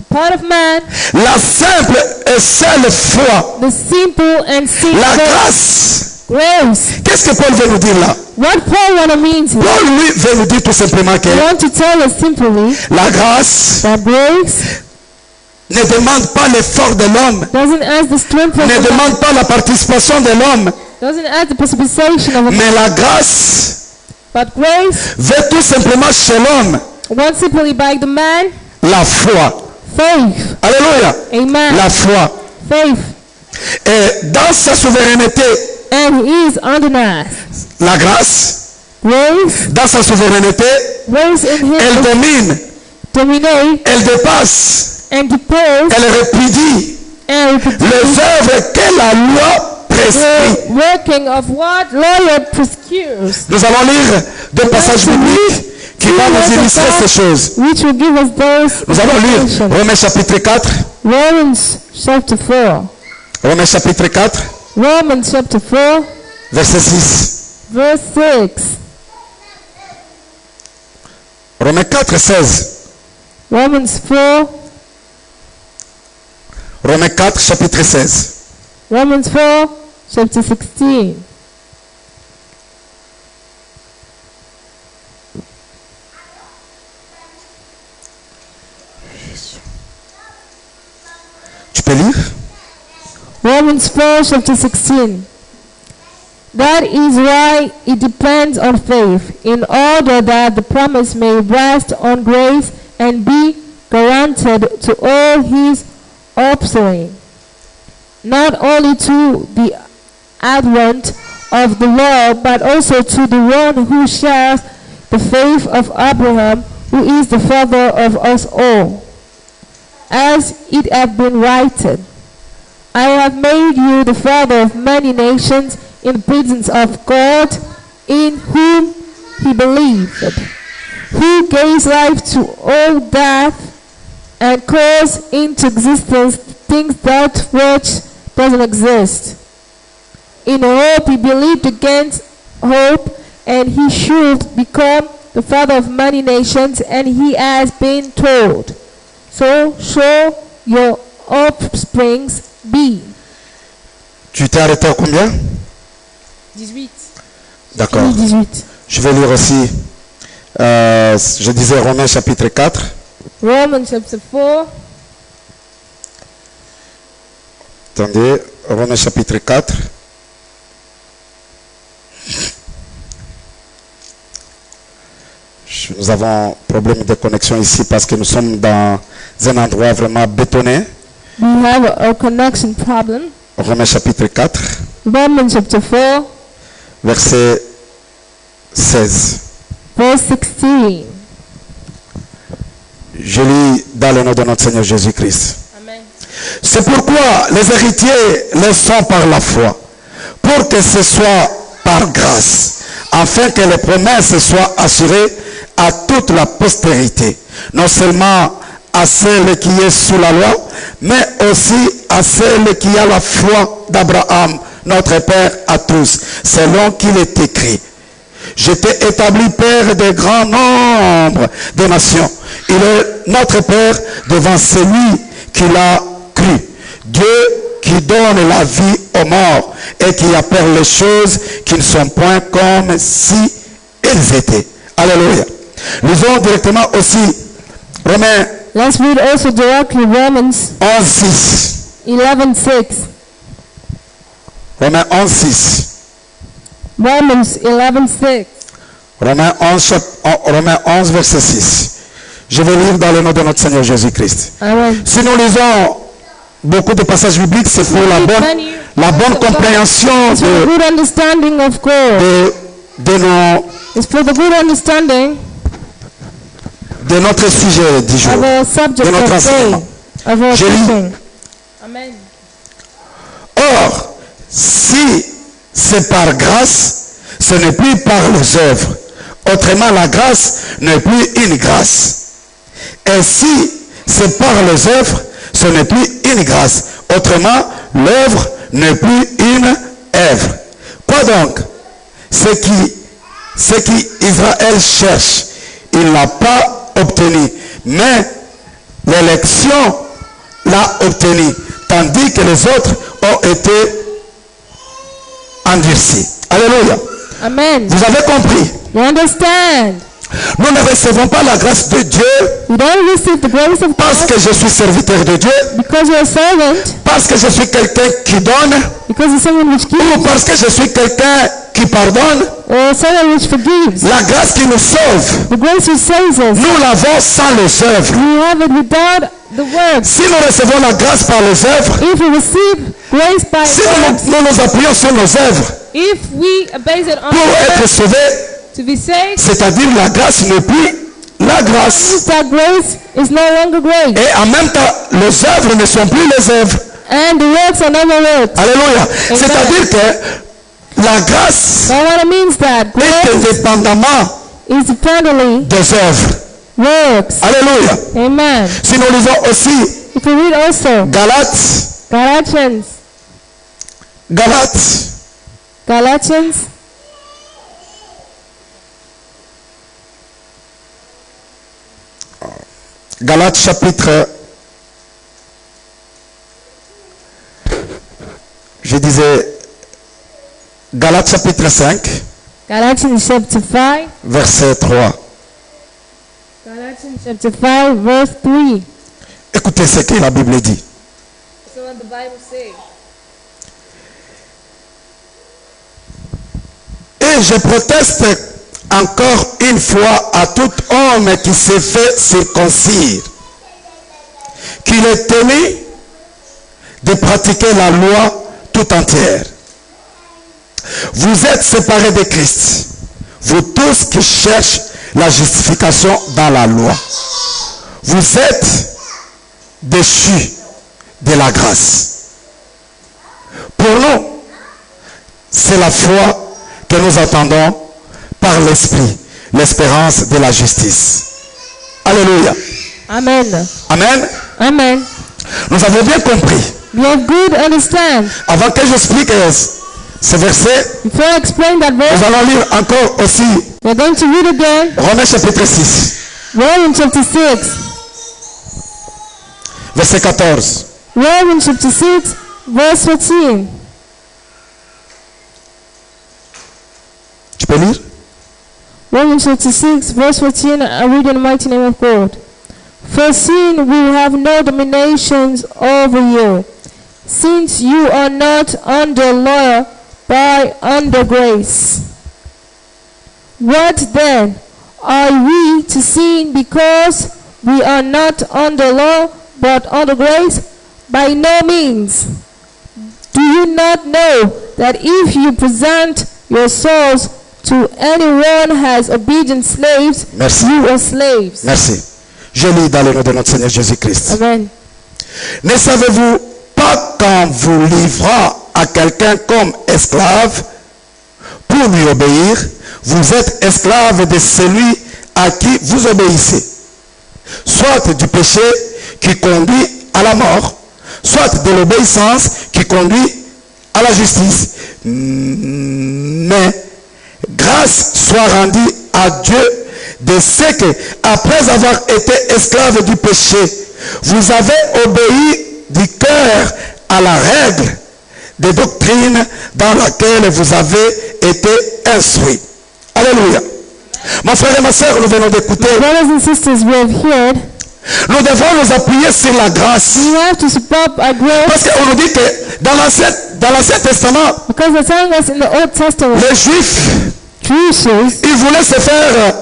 part of man, la simple et seule foi. the simple and simple La grâce. grace. Qu'est-ce que Paul veut nous dire là? What Paul want to mean to Paul lui veut nous dire tout simplement que I want to tell us simply la grâce that grace ne demande pas l'effort de l'homme, doesn't ask the strength of ne the man, demande pas la participation de l'homme, doesn't ask the precipitation of a man, mais la grâce but grace veut tout simplement chez l'homme wants simply by the man, la foi. faith. Alléluia. Amen. La foi. Faith. Et dans sa souveraineté, And He is underneath. la grâce, grace, dans sa souveraineté, grace in elle Him, domine, dominate, elle dépasse, and depose, elle répudie and les œuvres que la loi prescrit. the working of what lawyer prescribes, Nous allons lire deux passages bibliques qui vont nous illustrer ces choses. which will give us those Nous allons lire illustrations. Romains chapitre 4. Romans chapter 4. Romains chapitre 4, Romans chapter 4, verset 6. verse 6. Romains 4, 16. Romans 4, Romains 4, chapitre 16. Romans 4, chapter 16. Tu peux lire? Romans 4, chapter 16. That is why it depends on faith, in order that the promise may rest on grace and be granted to all his offspring, not only to the advent of the law, but also to the one who shares the faith of Abraham, who is the father of us all. As it hath been written, I have made you the father of many nations in the presence of God, in whom he believed, who gave life to all that and calls into existence things that which doesn't exist. In hope he believed against hope, and he should become the father of many nations, and he has been told, so shall your offsprings be. Tu t'es arrêté à combien? 18. D'accord. 18. Je vais lire aussi, je disais Romains chapitre 4. Romans chapter 4. Attendez, Romains chapitre 4. Nous avons problème de connexion ici parce que nous sommes dans un endroit vraiment bétonné. We have a connection problem. Romains chapitre 4, Romans chapter 4, verset 16. verse 16. Je lis dans le nom de notre Seigneur Jésus-Christ. Amen. C'est pourquoi les héritiers le sont par la foi, pour que ce soit par grâce, afin que les promesses soient assurées à toute la postérité, non seulement à celle qui est sous la loi, mais aussi à celle qui a la foi d'Abraham, notre Père à tous, selon qu'il est écrit. Je t'ai établi Père de grand nombre de nations. Il est notre Père devant celui qui l'a cru. Dieu qui donne la vie aux morts et qui appelle les choses qui ne sont point comme si elles étaient. Alléluia. Lisons directement aussi Romains Let's read also directly Romans 11.6. 11:6. Romains 11.6. Romans 11:6. Romains 11, verset 6. Je vais lire dans le nom de notre Seigneur Jésus-Christ. Amen. Si nous lisons beaucoup de passages bibliques, c'est pour la bonne compréhension It's for the good understanding of God. de It's for the good understanding notre sujet du jour, of our subject de notre of day, enseignement. of our Je lis. teaching. Amen. Or, si c'est par grâce, ce n'est plus par les œuvres. Autrement, la grâce n'est plus une grâce. Et si c'est par les œuvres, ce n'est plus une grâce. Autrement, l'œuvre n'est plus une œuvre. Quoi donc? Ce qui Israël cherche, il n'a pas obtenu. Mais l'élection l'a obtenu. Tandis que les autres ont été endurcis. Alléluia. Amen. Vous avez compris? You understand? Nous ne recevons pas la grâce de Dieu You don't receive the grace of parce God que je suis serviteur de Dieu, because you're a servant, parce que je suis quelqu'un qui donne, because you're someone which ou gives, parce que je suis quelqu'un qui pardonne. or someone which forgives. La grâce qui nous sauve, The grace which saves us, nous l'avons sans les œuvres. we have it without the works. Si nous recevons la grâce par les œuvres, If we receive grace by si works, nous nous appuyons sur nos œuvres, If we base it on pour être sauvé, to be saved, c'est-à-dire la grâce n'est plus la grâce. that grace is no longer grace. Et en même temps, les œuvres ne sont plus les œuvres. And the works are never works. Alléluia. C'est-à-dire que la grâce But what it means that est grace indépendamment is dependently des œuvres. works. Alléluia. Amen. Si nous lisons aussi If you read also Galates, Galatians Galates chapitre, je disais Galates chapitre 5, Galatians chapter 5. verset 3. Galatians chapter 5 verse 3. Écoutez ce que la Bible dit. So what the Bible says. Et je proteste encore une fois à tout homme qui s'est fait circoncire qu'il est tenu de pratiquer la loi tout entière. Vous êtes séparés de Christ, vous tous qui cherchez la justification dans la loi. Vous êtes déchus de la grâce. Pour nous, c'est la foi que nous attendons par l'Esprit, l'espérance de la justice. Alléluia. Amen. Amen. Amen. Nous avons bien compris. We have good understand. Avant que j'explique ce verset, Before I explain that nous verse, allons lire encore aussi we're going to read again Romains chapitre 6, Romans chapter 6. verset 14. Romans chapter 6 verse 14. Tu peux lire? Romans chapter 6 verse 14. I read in the mighty name of God. For sin will have no dominations over you, since you are not under law, but under grace. What then? Are we to sin because we are not under law, but under grace? By no means. Do you not know that if you present your souls to anyone as obedient slaves, Merci. you are slaves? Merci. Je lis dans le nom de notre Seigneur Jésus-Christ. Amen. Ne savez-vous pas qu'en vous livrant à quelqu'un comme esclave pour lui obéir, vous êtes esclave de celui à qui vous obéissez, soit du péché qui conduit à la mort, soit de l'obéissance qui conduit à la justice. Mais grâce soit rendue à Dieu de ce que, après avoir été esclave du péché, vous avez obéi du cœur à la règle de doctrine dans laquelle vous avez été instruits. Alléluia. Mon frère et ma soeur, nous venons d'écouter. Brothers and sisters, we have heard. Nous devons nous appuyer sur la grâce. We have to support our grace Parce qu'on nous dit que dans l'Ancien Testament, because the telling us in the Old Testament, les Juifs, Jews, ils voulaient se faire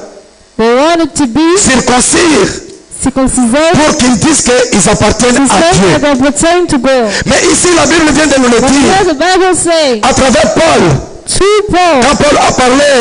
they wanted to be circoncire circumcised pour qu'ils disent qu'ils appartiennent to à say Dieu. that they pertain to God. Mais ici, la Bible vient de nous le But dire here the Bible says, à travers Paul. through Paul, Quand Paul a parlé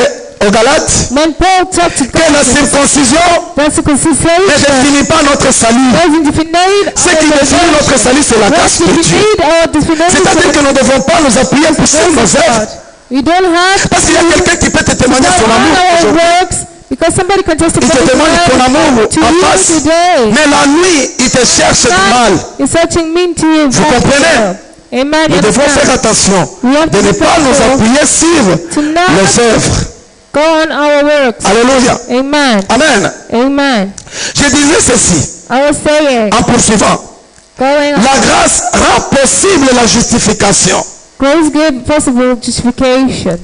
aux Galates, when Paul talked to que la God, circoncision that ne circumcision définit pas notre salut. doesn't define Ce qui définit notre salut, c'est la grâce de Dieu. C'est-à-dire que nous ne devons pas nous appuyer sur nos œuvres. we don't have Parce qu'il y a quelqu'un qui peut te témoigner son amour our aujourd'hui. works because somebody can testify Il te demande ton amour to en you face. today. Mais la nuit, il te cherche du mal. God is searching me to you. Vous comprenez? Amen. Nous You devons understand? faire attention We have de to ne be pas nous careful appuyer sur to not les œuvres. go on our works. Alléluia. Amen. Amen. Amen. Je disais ceci I was saying, en poursuivant. going on. La grâce rend possible la justification, Grace gave possible justification,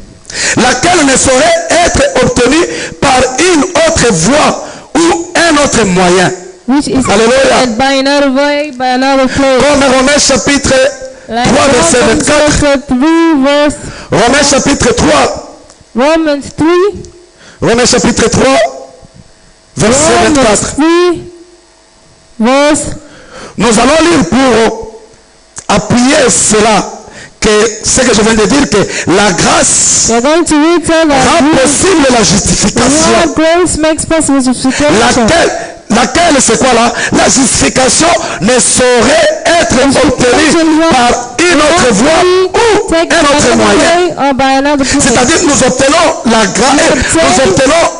laquelle ne saurait être obtenue par une autre voie ou un autre moyen. which is Alléluia. led by another way, by another place. Comme Romains chapitre 3 Like verset Romans 24. chapter 3 verse, Romains chapitre 3. Romans 3, Romains chapitre 3 verset Romans 24. 3 verse, Nous allons lire pour appuyer cela que ce que je viens de dire, que la grâce We are going to read tell rend that possible la justification. what grace makes possible justification. Laquelle c'est quoi là? La justification ne saurait être obtenue par une autre voie ou Take un autre moyen. away or by another place. C'est-à-dire nous obtenons la grâce,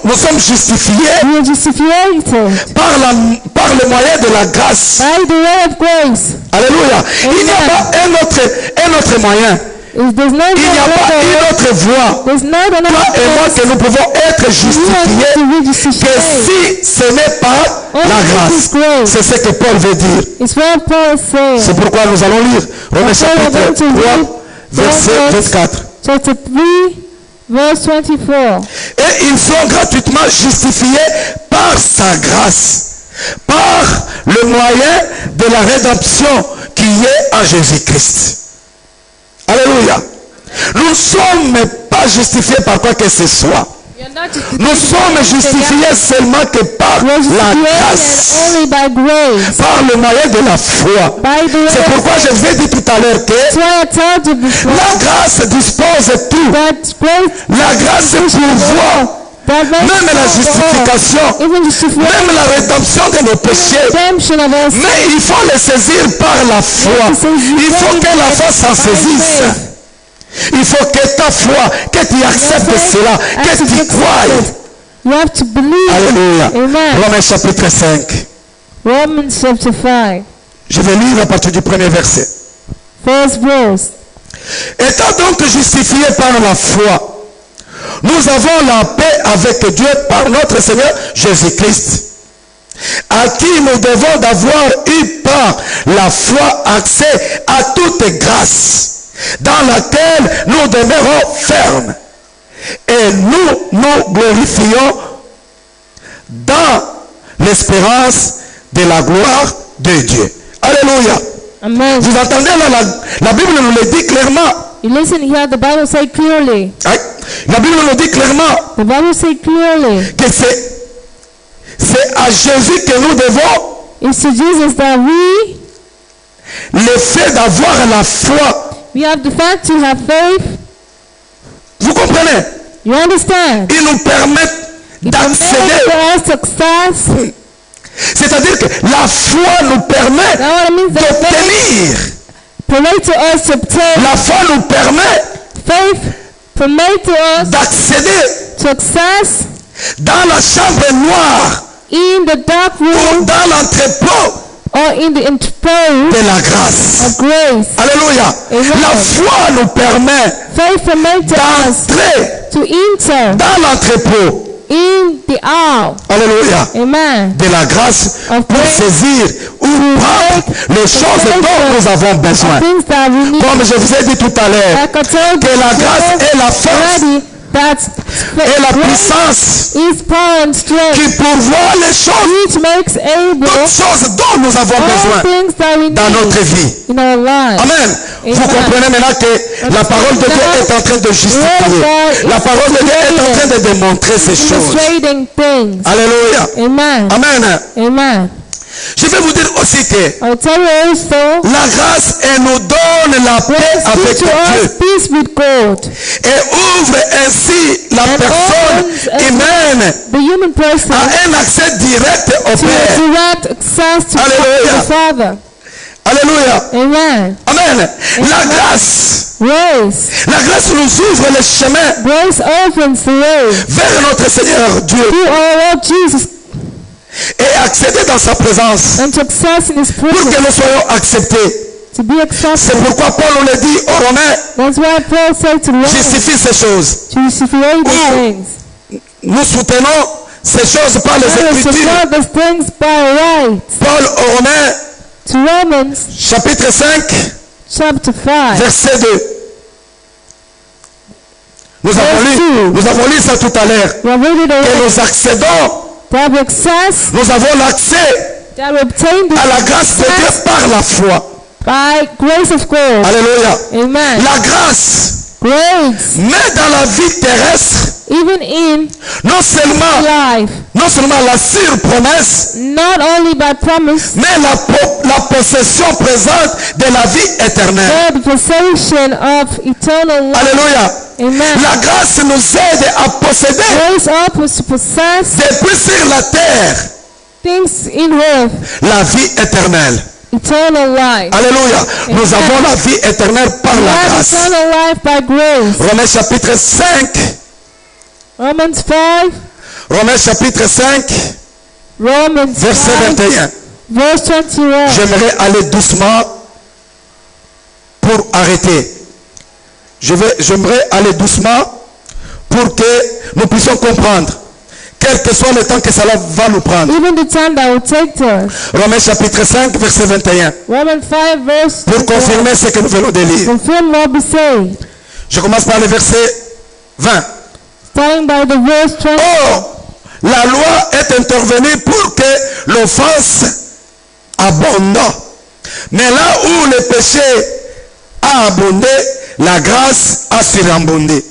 nous sommes justifiés We are justified par le moyen de la grâce. by the way of grace. Alléluia. Il n'y a pas un autre moyen. There's no Il n'y a pas une autre voie. There's not Toi another et moi place. que nous pouvons être We are justifiés to be que justified. si ce n'est pas la grâce. C'est ce que Paul veut dire. It's what Paul says. C'est pourquoi nous allons lire Romains That's why we're chapitre going to 3, read verset Romans 24. Chapter 3, verse 24. Et ils sont gratuitement justifiés par sa grâce, par le moyen de la rédemption qui est en Jésus-Christ. Alléluia. Nous ne sommes pas justifiés par quoi que ce soit. Nous sommes justifiés seulement que par We are la justified grâce, only by grace. par le moyen de la foi. By the way C'est of pourquoi je vous ai dit tout à l'heure que That's why I told you before la grâce dispose de tout. that grace La grâce pourvoit that même la justification, even justification, même la rédemption de nos péchés. redemption of us. Mais il faut le saisir par la foi. Il faut que la foi s'en saisisse. Il faut que ta foi, que tu acceptes cela, que tu croies. You have to believe. Alléluia. Amen. Romains chapitre 5. Romans chapter 5, Je vais lire à partir du premier verset. first verse. Étant donc justifiés par la foi, nous avons la paix avec Dieu par notre Seigneur Jésus-Christ, à qui nous devons d'avoir eu par la foi accès à toute grâce, dans laquelle nous demeurons fermes. Et nous nous glorifions dans l'espérance de la gloire de Dieu. Alléluia. Amen. Vous entendez là, la Bible nous le dit clairement. You listen here, the Bible says clearly. Hein? La Bible nous dit clairement The Bible says clearly. que c'est à Jésus que nous devons It's to Jesus that le fait d'avoir la foi. we have the fact to have faith. Vous comprenez? You understand? Il nous permet It d'accéder. permits us success. C'est-à-dire que la foi nous permet Now what it means that d'obtenir. permit to us to obtain. La foi nous permet Faith permit to us d'accéder success dans la chambre noire in the dark ou room dans l'entrepôt or in the interpose de la grâce. of grace. Alléluia. Amen. La foi nous permet Faith permits us d'entrer to enter dans l'entrepôt. in the aisle. Alléluia. Amen. De la grâce Of pour grace. saisir ou prendre les choses dont nous avons besoin. Things that we need. Comme je vous ai dit tout à l'heure, Like I told que la grâce you est la force already, that et la grace puissance is power and strength qui pourvoit les choses, which makes able toutes choses dont nous avons all besoin things that we dans notre need vie. in our lives. Amen. Vous Amen. comprenez maintenant que la parole de Dieu est en train de justifier. La parole de Dieu est en train de démontrer ces choses. Demonstrating things. Alléluia. Amen. Amen. Amen. Je vais vous dire aussi que I'll tell you also, la grâce, elle nous donne la paix avec speak to us Dieu peace with God. et ouvre ainsi la And personne opens humaine the human person à un accès direct au to Père. direct access to Hallelujah. the Father. Alléluia. Amen. Amen. La grâce. Grace. La grâce nous ouvre le chemin Grace opens the way vers notre Seigneur Dieu to our Lord Jesus et accéder dans sa présence and to access in His pour presence, que nous soyons acceptés. to be C'est accepted. pourquoi Paul nous le dit aux Romains, That's why Paul said to Romans justifie ces choses. to justify these things. Nous soutenons ces choses par les Let us Écritures. support these things by right. Paul aux Romains, To Romans chapitre 5, chapter 5. verset 2. Nous avons lu ça tout à l'heure. We have read it Que already. nous accédons, To have access, nous avons l'accès that we obtain à la the grâce de Dieu par la foi. by grace of God. Alléluia. Amen. La grâce, Grace mais dans la vie terrestre, even in non seulement life, la sur-promesse, not only by promise, mais la possession présente de la vie éternelle. but the possession of eternal life. Alléluia. Amen. La grâce nous aide à posséder Grace helps us to possess depuis sur la terre things in earth, la vie éternelle. eternal life. Alléluia. Nous avons la vie éternelle par We la have grâce. eternal life by grace. Romains chapitre 5. Romans 5, Romains chapitre 5, Romans verset 5, 21. verse 21. J'aimerais aller doucement pour arrêter. J'aimerais aller doucement pour que nous puissions comprendre. Quel que soit le temps que cela va nous prendre. Even the time that will take to us. Romains chapitre 5, verset 21. Romans 5, verse Pour confirmer ce que nous venons de lire. confirm what we say. Je commence par le verset 20. Starting by the verse 20. Or, la loi est intervenue pour que l'offense abonde. Mais là où le péché a abondé, la grâce a surabondé.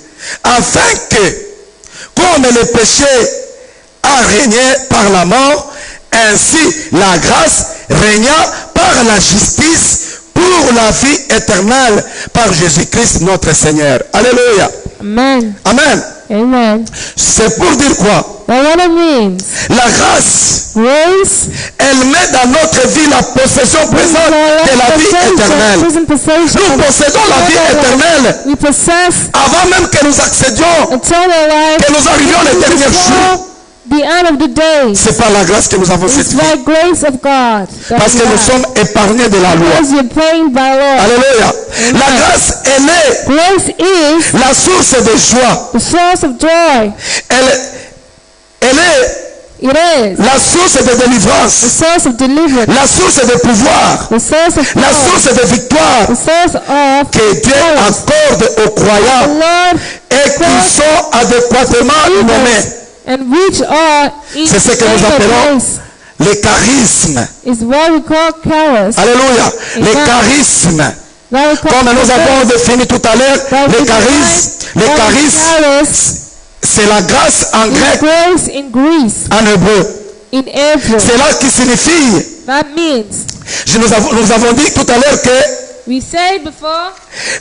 Afin que, comme le péché a régné par la mort, ainsi la grâce régna par la justice pour la vie éternelle par Jésus-Christ notre Seigneur. Alléluia. Amen. Amen. Amen. C'est pour dire quoi? But what it means, La grâce, grace, elle met dans notre vie la possession présente de la vie éternelle. present possession. Nous possédons la vie éternelle We possess avant même que nous accédions, eternal life. que nous arrivions le dernier jour. The end of the day. C'est par la grâce que nous avons cette It's vie. by grace of God. that Parce we que nous have. sommes épargnés de la loi. Because you're paying by law. Alléluia. La grâce, elle est Grace is la source de joie. the source of joy. Elle est It is la source de the délivrance. source of deliverance. La source de pouvoir. The source of La power. source de victoire The source of que Dieu accorde aux the croyants Lord et qui sont adéquatement nommés. and which are in C'est ce que nous favor appelons place les charismes. is what we call charis. Alléluia. Les charismes. That we call Comme nous avons défini tout à l'heure, that we les define charismes, c'est la grâce en is grec, grace in Greece, en hébreu. in Hebrew. C'est là qui signifie, That means, nous avons dit tout à l'heure que we said before,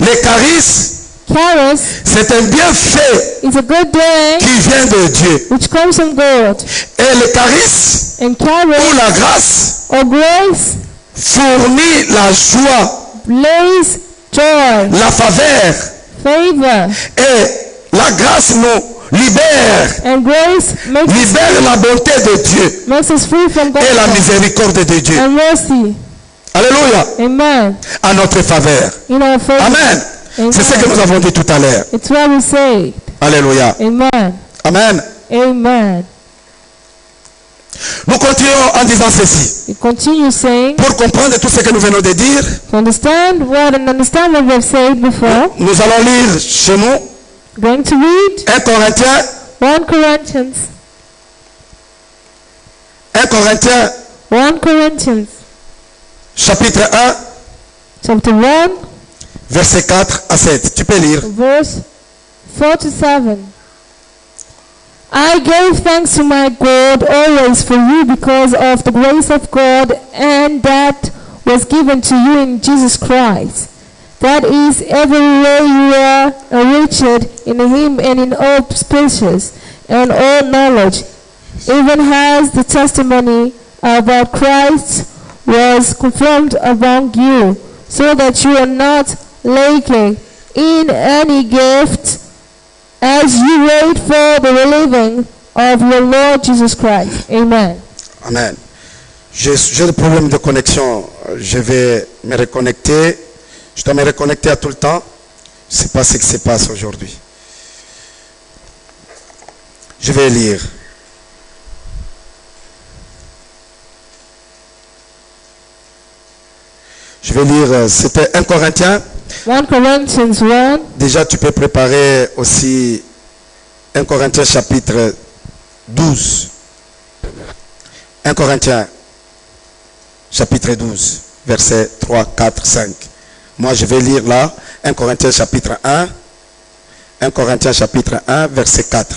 les charismes, charis c'est un bienfait is a good day qui vient de Dieu. which comes from God. Et le charisme And ou charis la grâce or grace fournit la joie, lays joy, la faveur. favor, Et la grâce nous libère, and grace libère la bonté de Dieu makes us free from God et la miséricorde de Dieu. and mercy. Alléluia. Amen. À notre faveur. In our favor. Amen. C'est ce que nous avons dit tout à l'heure. It's what we say. Alléluia. Amen. Amen. Amen. Nous continuons en disant ceci. We continue saying, Pour comprendre tout ce que nous venons de dire, to understand what we have said before, nous allons lire chez nous going to read 1 Corinthiens, 1 Corinthians, 1 Corinthiens 1 Corinthians, chapitre 1, chapter 1, verset 4 à 7. Tu peux lire. verse 4 to 7. I gave thanks to my God always for you because of the grace of God and that was given to you in Jesus Christ. That is, everywhere you are enriched in him and in all speeches and all knowledge, even as the testimony about Christ was confirmed among you, so that you are not lacking in any gift as you wait for the relieving of your Lord Jesus Christ. Amen. Amen. J'ai des problèmes de connexion. Je vais me reconnecter. Je dois me reconnecter à tout le temps. Je ne sais pas ce qui se passe aujourd'hui. Je vais lire. Je vais lire, c'était 1 Corinthiens. 1 Corinthians 1. Déjà, tu peux préparer aussi 1 Corinthiens chapitre 12. 1 Corinthiens chapitre 12, versets 3, 4, 5. Moi, je vais lire là 1 Corinthiens chapitre 1, 1 Corinthiens chapitre 1, verset 4.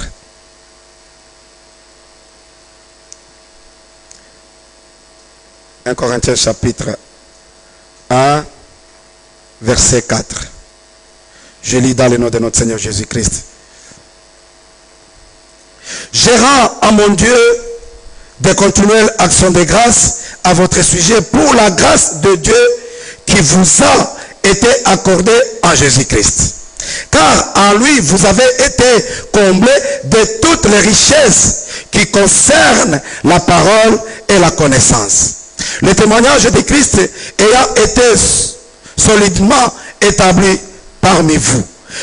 1 Corinthiens chapitre 1, verset 4. Je lis dans le nom de notre Seigneur Jésus-Christ. Je rends à mon Dieu de continuelles actions de grâce à votre sujet pour la grâce de Dieu qui vous a été accordée en Jésus-Christ. Car en lui, vous avez été comblés de toutes les richesses qui concernent la parole et la connaissance. Le témoignage de Christ ayant été solidement établi parmi vous,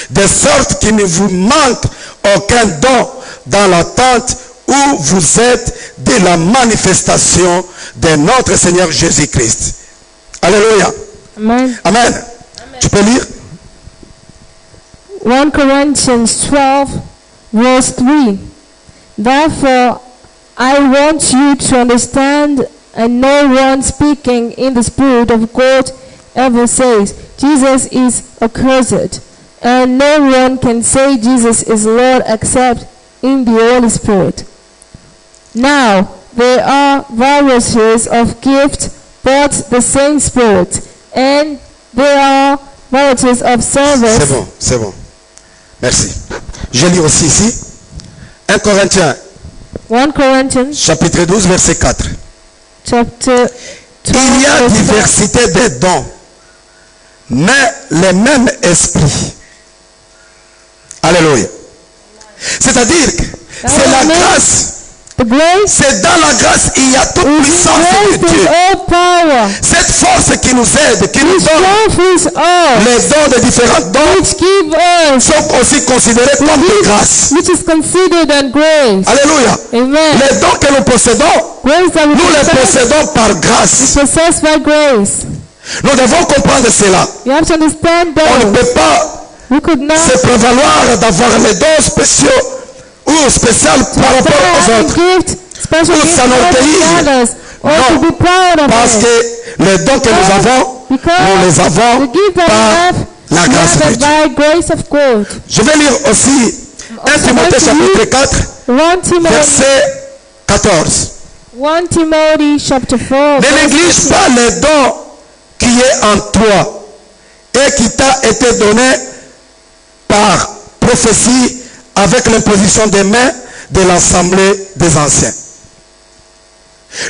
de sorte qu'il ne vous manque aucun don dans l'attente où vous êtes de la manifestation de notre Seigneur Jésus-Christ. Alléluia. Amen. Amen. Tu peux lire? 1 Corinthians 12, verse 3. Therefore, I want you to understand, and no one speaking in the Spirit of God ever says, Jesus is accursed, and no one can say Jesus is Lord except in the Holy Spirit. Now, there are varieties of gifts, but the same Spirit, and there are varieties of service. C'est bon, c'est bon. Merci. Je lis aussi ici. 1 Corinthiens, 1 Corinthians chapitre 12, verset 4. chapter 12, Il y a verse 4. diversité des dons, mais le même esprit. Alléluia. C'est-à-dire que c'est la grâce. The grace C'est dans la grâce il y a toute puissance de is Dieu. all power. Cette force qui nous aide, qui nous His donne strength is all. les dons de différents dons Which give us, sont aussi considérés comme des grâces. which is considered as grace. Alléluia. Amen. Les dons que nous possédons, Grace that we nous les possess possédons par is grâce. possessed by grace. Nous devons comprendre cela. You have to understand On ne that peut pas we could not se prévaloir d'avoir les dons spéciaux ou spéciaux par rapport aux have autres. gift, special Ou gift s'enorgueillir. to others, or to Non, be proud of parce it. que les dons que nous avons, Because nous les avons the gift that we par have, la we grâce have de it Dieu. by grace of God. Je vais lire aussi 1 Timothée chapitre 4, 1 Timothy, verset 14. 1 Timothy chapter 4. Ne verse néglige 14. pas les dons qui est en toi et qui t'a été donné par prophétie avec l'imposition des mains de l'assemblée des anciens.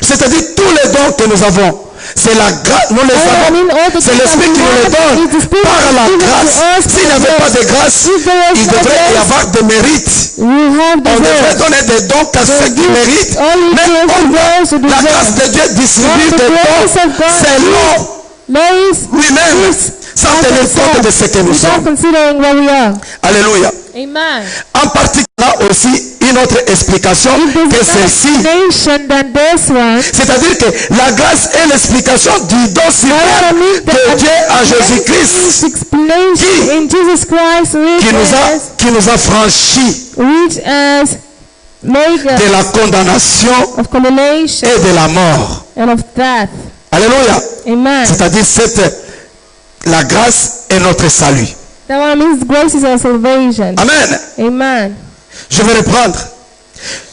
C'est-à-dire tous les dons que nous avons, c'est la grâce, nous les avons, c'est l'Esprit qui nous les donne par la grâce. S'il n'y avait pas de grâce, il devrait y avoir des mérites. We have On devrait the donner des dons qu'à ceux qui méritent. Mais la grâce de Dieu distribue des dons selon lui-même, sans tenir compte de ce que nous without sommes. considering what we are. Alléluia. Amen. En particulier, aussi une autre explication que celle-ci. Explanation than this one. C'est-à-dire que la grâce est l'explication du don suprême de Dieu en Jésus-Christ Explanation in Jesus Christ qui nous a franchis which has made de la condamnation of condemnation et de la mort. and of death. Alléluia. Amen. C'est-à-dire la grâce est notre salut. That one means grace is our salvation. Amen. Amen. Je vais reprendre.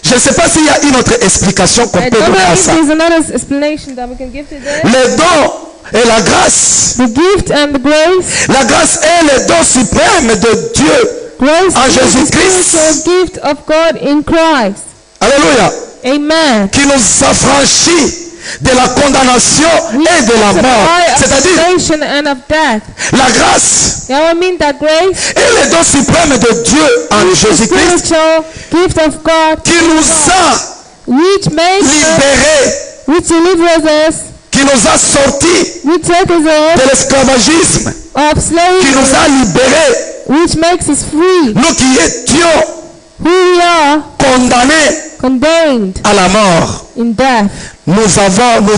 Je ne sais pas s'il y a une autre explication qu'on I peut don't donner know à if ça. there's another explanation that we can give to this. Les dons et la grâce. The gift and the grace. La grâce est le don suprême de Dieu Grace en is the Jésus-Christ. spiritual gift of God in Christ. Alléluia. Amen. Qui nous affranchit de la condamnation et de la mort. C'est-à-dire, salvation and of death. la grâce That would mean that grace est le don suprême de Dieu en is the Jésus-Christ spiritual gift of God qui nous a which makes us, libérés, which delivers us, qui nous a sortis which takes us de l'esclavagisme, of qui slavery, nous a libérés, which makes us free. nous qui étions Who we are condamnés condemned à la mort. in death. Nous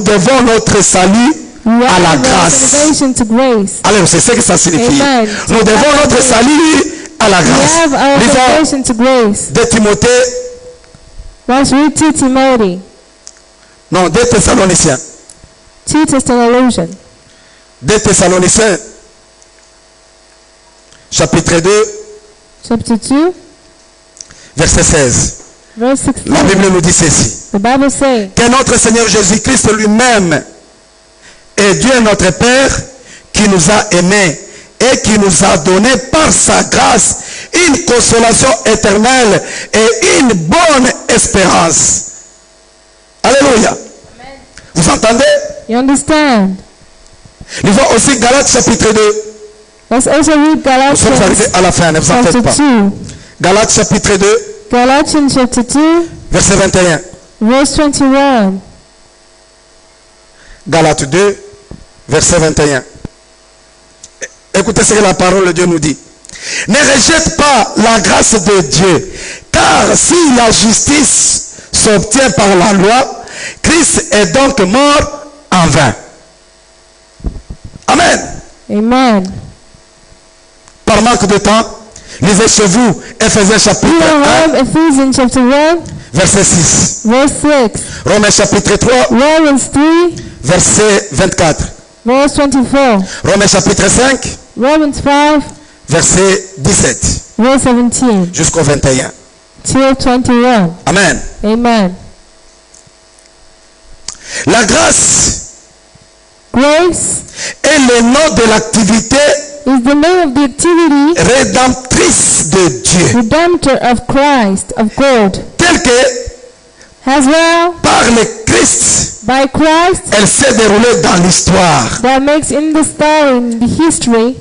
devons notre salut We à la have our grâce. salvation to grace. Alors, c'est ce que ça signifie. Amen. Nous devons notre salut à la We have grâce. our Lisons salvation to grace. 2 Timothée, Let's read 2 Timothy, non, 2 Thessaloniciens. 2 Thessalonians, 2 Thessaloniciens, chapitre 2, chapter 2, verset 16. verse 16. La Bible nous dit ceci. The Bible says, Que notre Seigneur Jésus-Christ lui-même est Dieu notre Père qui nous a aimés et qui nous a donné par sa grâce une consolation éternelle et une bonne espérance. Alléluia. Vous entendez? you understand? Lisons aussi Galates chapitre 2. Let's also read Nous sommes arrivés Galatians à la fin, ne vous en chapter faites pas. 2. Galates chapitre 2, Galatians chapter 2, verset 21. verse 21. Galates 2, verset 21. Écoutez ce que la parole de Dieu nous dit. Ne rejette pas la grâce de Dieu, car si la justice s'obtient par la loi, Christ est donc mort en vain. Amen. Amen. Par manque de temps, lisez chez vous Ephésiens We chapitre will 1, have Ephesians chapter 1, verset 6. verse 6. Romains chapitre 3, Romans 3, verset 24. verse 24. Romains chapitre 5, Romans 5, verset 17 verse 17 jusqu'au 21. till 21. Amen. Amen. La grâce Grace est le nom de l'activité is the name of the activity, rédemptrice de Dieu, redemptor of Christ, of God. telle que As well, par le Christ, by Christ, elle s'est déroulée dans l'histoire. that makes in the story, in the history.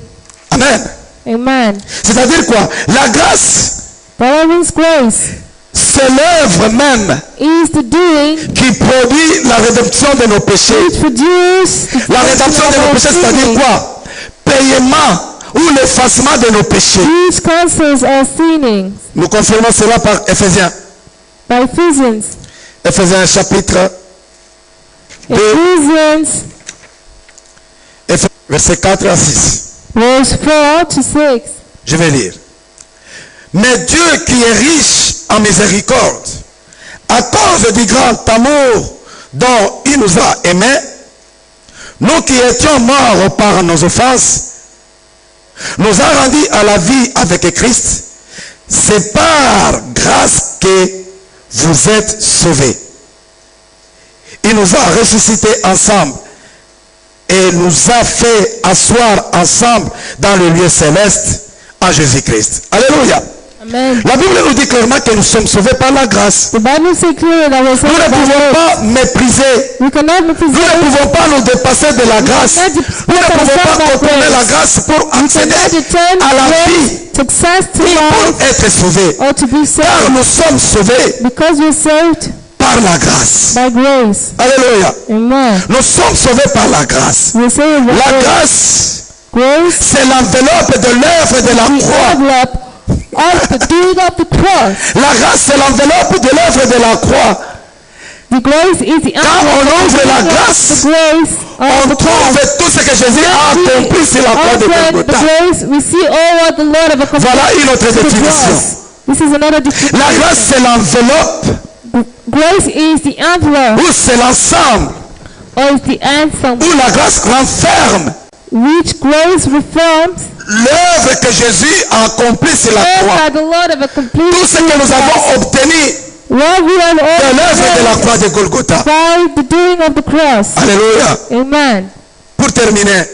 Amen. Amen. C'est-à-dire quoi? La grâce, That means grace c'est l'œuvre même is the doing qui produit la rédemption de nos péchés. which produce the La rédemption de nos péchés, c'est-à-dire quoi? Paiement ou l'effacement de nos péchés. which cancels our sinning. Nous confirmons cela par Ephésiens. By Ephesians. Ephésiens chapitre 2, Ephesians, verset 4 à 6. verse 4 to 6. Je vais lire. Mais Dieu qui est riche en miséricorde, à cause du grand amour dont il nous a aimés, nous qui étions morts par nos offenses, nous a rendus à la vie avec Christ. C'est par grâce que vous êtes sauvés. Il nous a ressuscités ensemble et nous a fait asseoir ensemble dans le lieu céleste en Jésus-Christ. Alléluia. Amen. La Bible nous dit clairement que nous sommes sauvés par la grâce. The Bible says clearly that we're Nous saved ne by pouvons grace. pas mépriser. We cannot Nous ne represent. pouvons pas nous dépasser de la grâce. Nous ne pouvons pas contourner la grâce pour accéder à la vie, Success to ni life pour être sauvés. or to be Car saved. nous sommes sauvés Because we're saved par la grâce. by grace. Alléluia. Amen. Nous sommes sauvés par la grâce. We're saved by La grace. grâce, Grace c'est l'enveloppe de l'œuvre de la the croix. envelope of the doing of the cross. La grâce, c'est l'enveloppe de l'œuvre de la croix. The grace is the Quand on envelope ouvre la of grâce, the grace on of the cross. trouve tout ce que Jésus a accompli sur la croix de Open the Golgotha. grace, we see all what the Lord have accomplished. Voilà une autre to the définition. cross. This is another La definition. grâce, c'est l'enveloppe Grace is the envelope ou c'est l'ensemble or is the ensemble où la grâce renferme which grace reforms l'œuvre que Jésus a accomplie sur la all croix. that the Lord have accomplished. Tout ce que nous avons obtenu What we have de all l'œuvre de la done croix de Golgotha. by the doing of the cross. Alléluia. Amen. Pour terminer,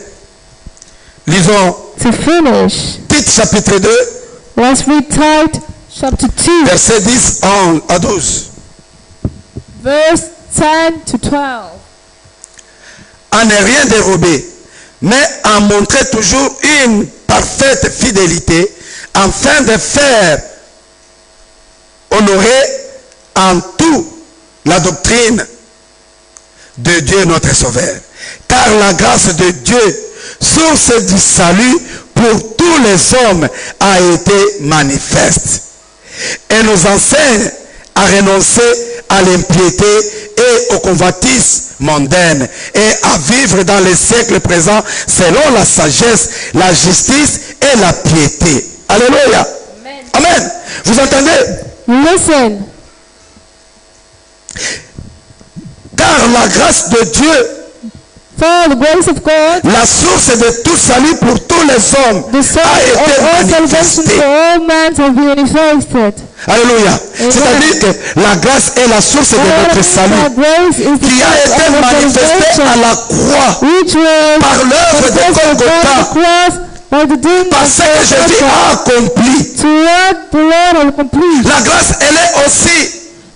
lisons To finish, Tite chapitre 2, let's read Tite chapter 2, verset 10 à 12. verse 10 to 12. À ne rien dérober, mais à montrer toujours une parfaite fidélité, afin de faire honorer en tout la doctrine de Dieu notre Sauveur. Car la grâce de Dieu, source du salut pour tous les hommes, a été manifeste. Et nous enseigne à renoncer à l'impiété et aux convoitises mondaines et à vivre dans les siècles présents selon la sagesse, la justice et la piété. Alléluia. Amen. Amen. Vous entendez? Listen, Car la grâce de Dieu, For the grace of God, la source de tout salut pour tous les hommes, the source a of été all salvation manifestée. for all men have been manifested. Alléluia. C'est-à-dire que la grâce est la source de notre salut, Grace is the qui a source été of our manifestée à salvation, la croix which was par l'œuvre de manifested upon the Golgotha, cross by the doing par of ce que Jésus a accompli. to what the Lord has complete. La grâce, elle est aussi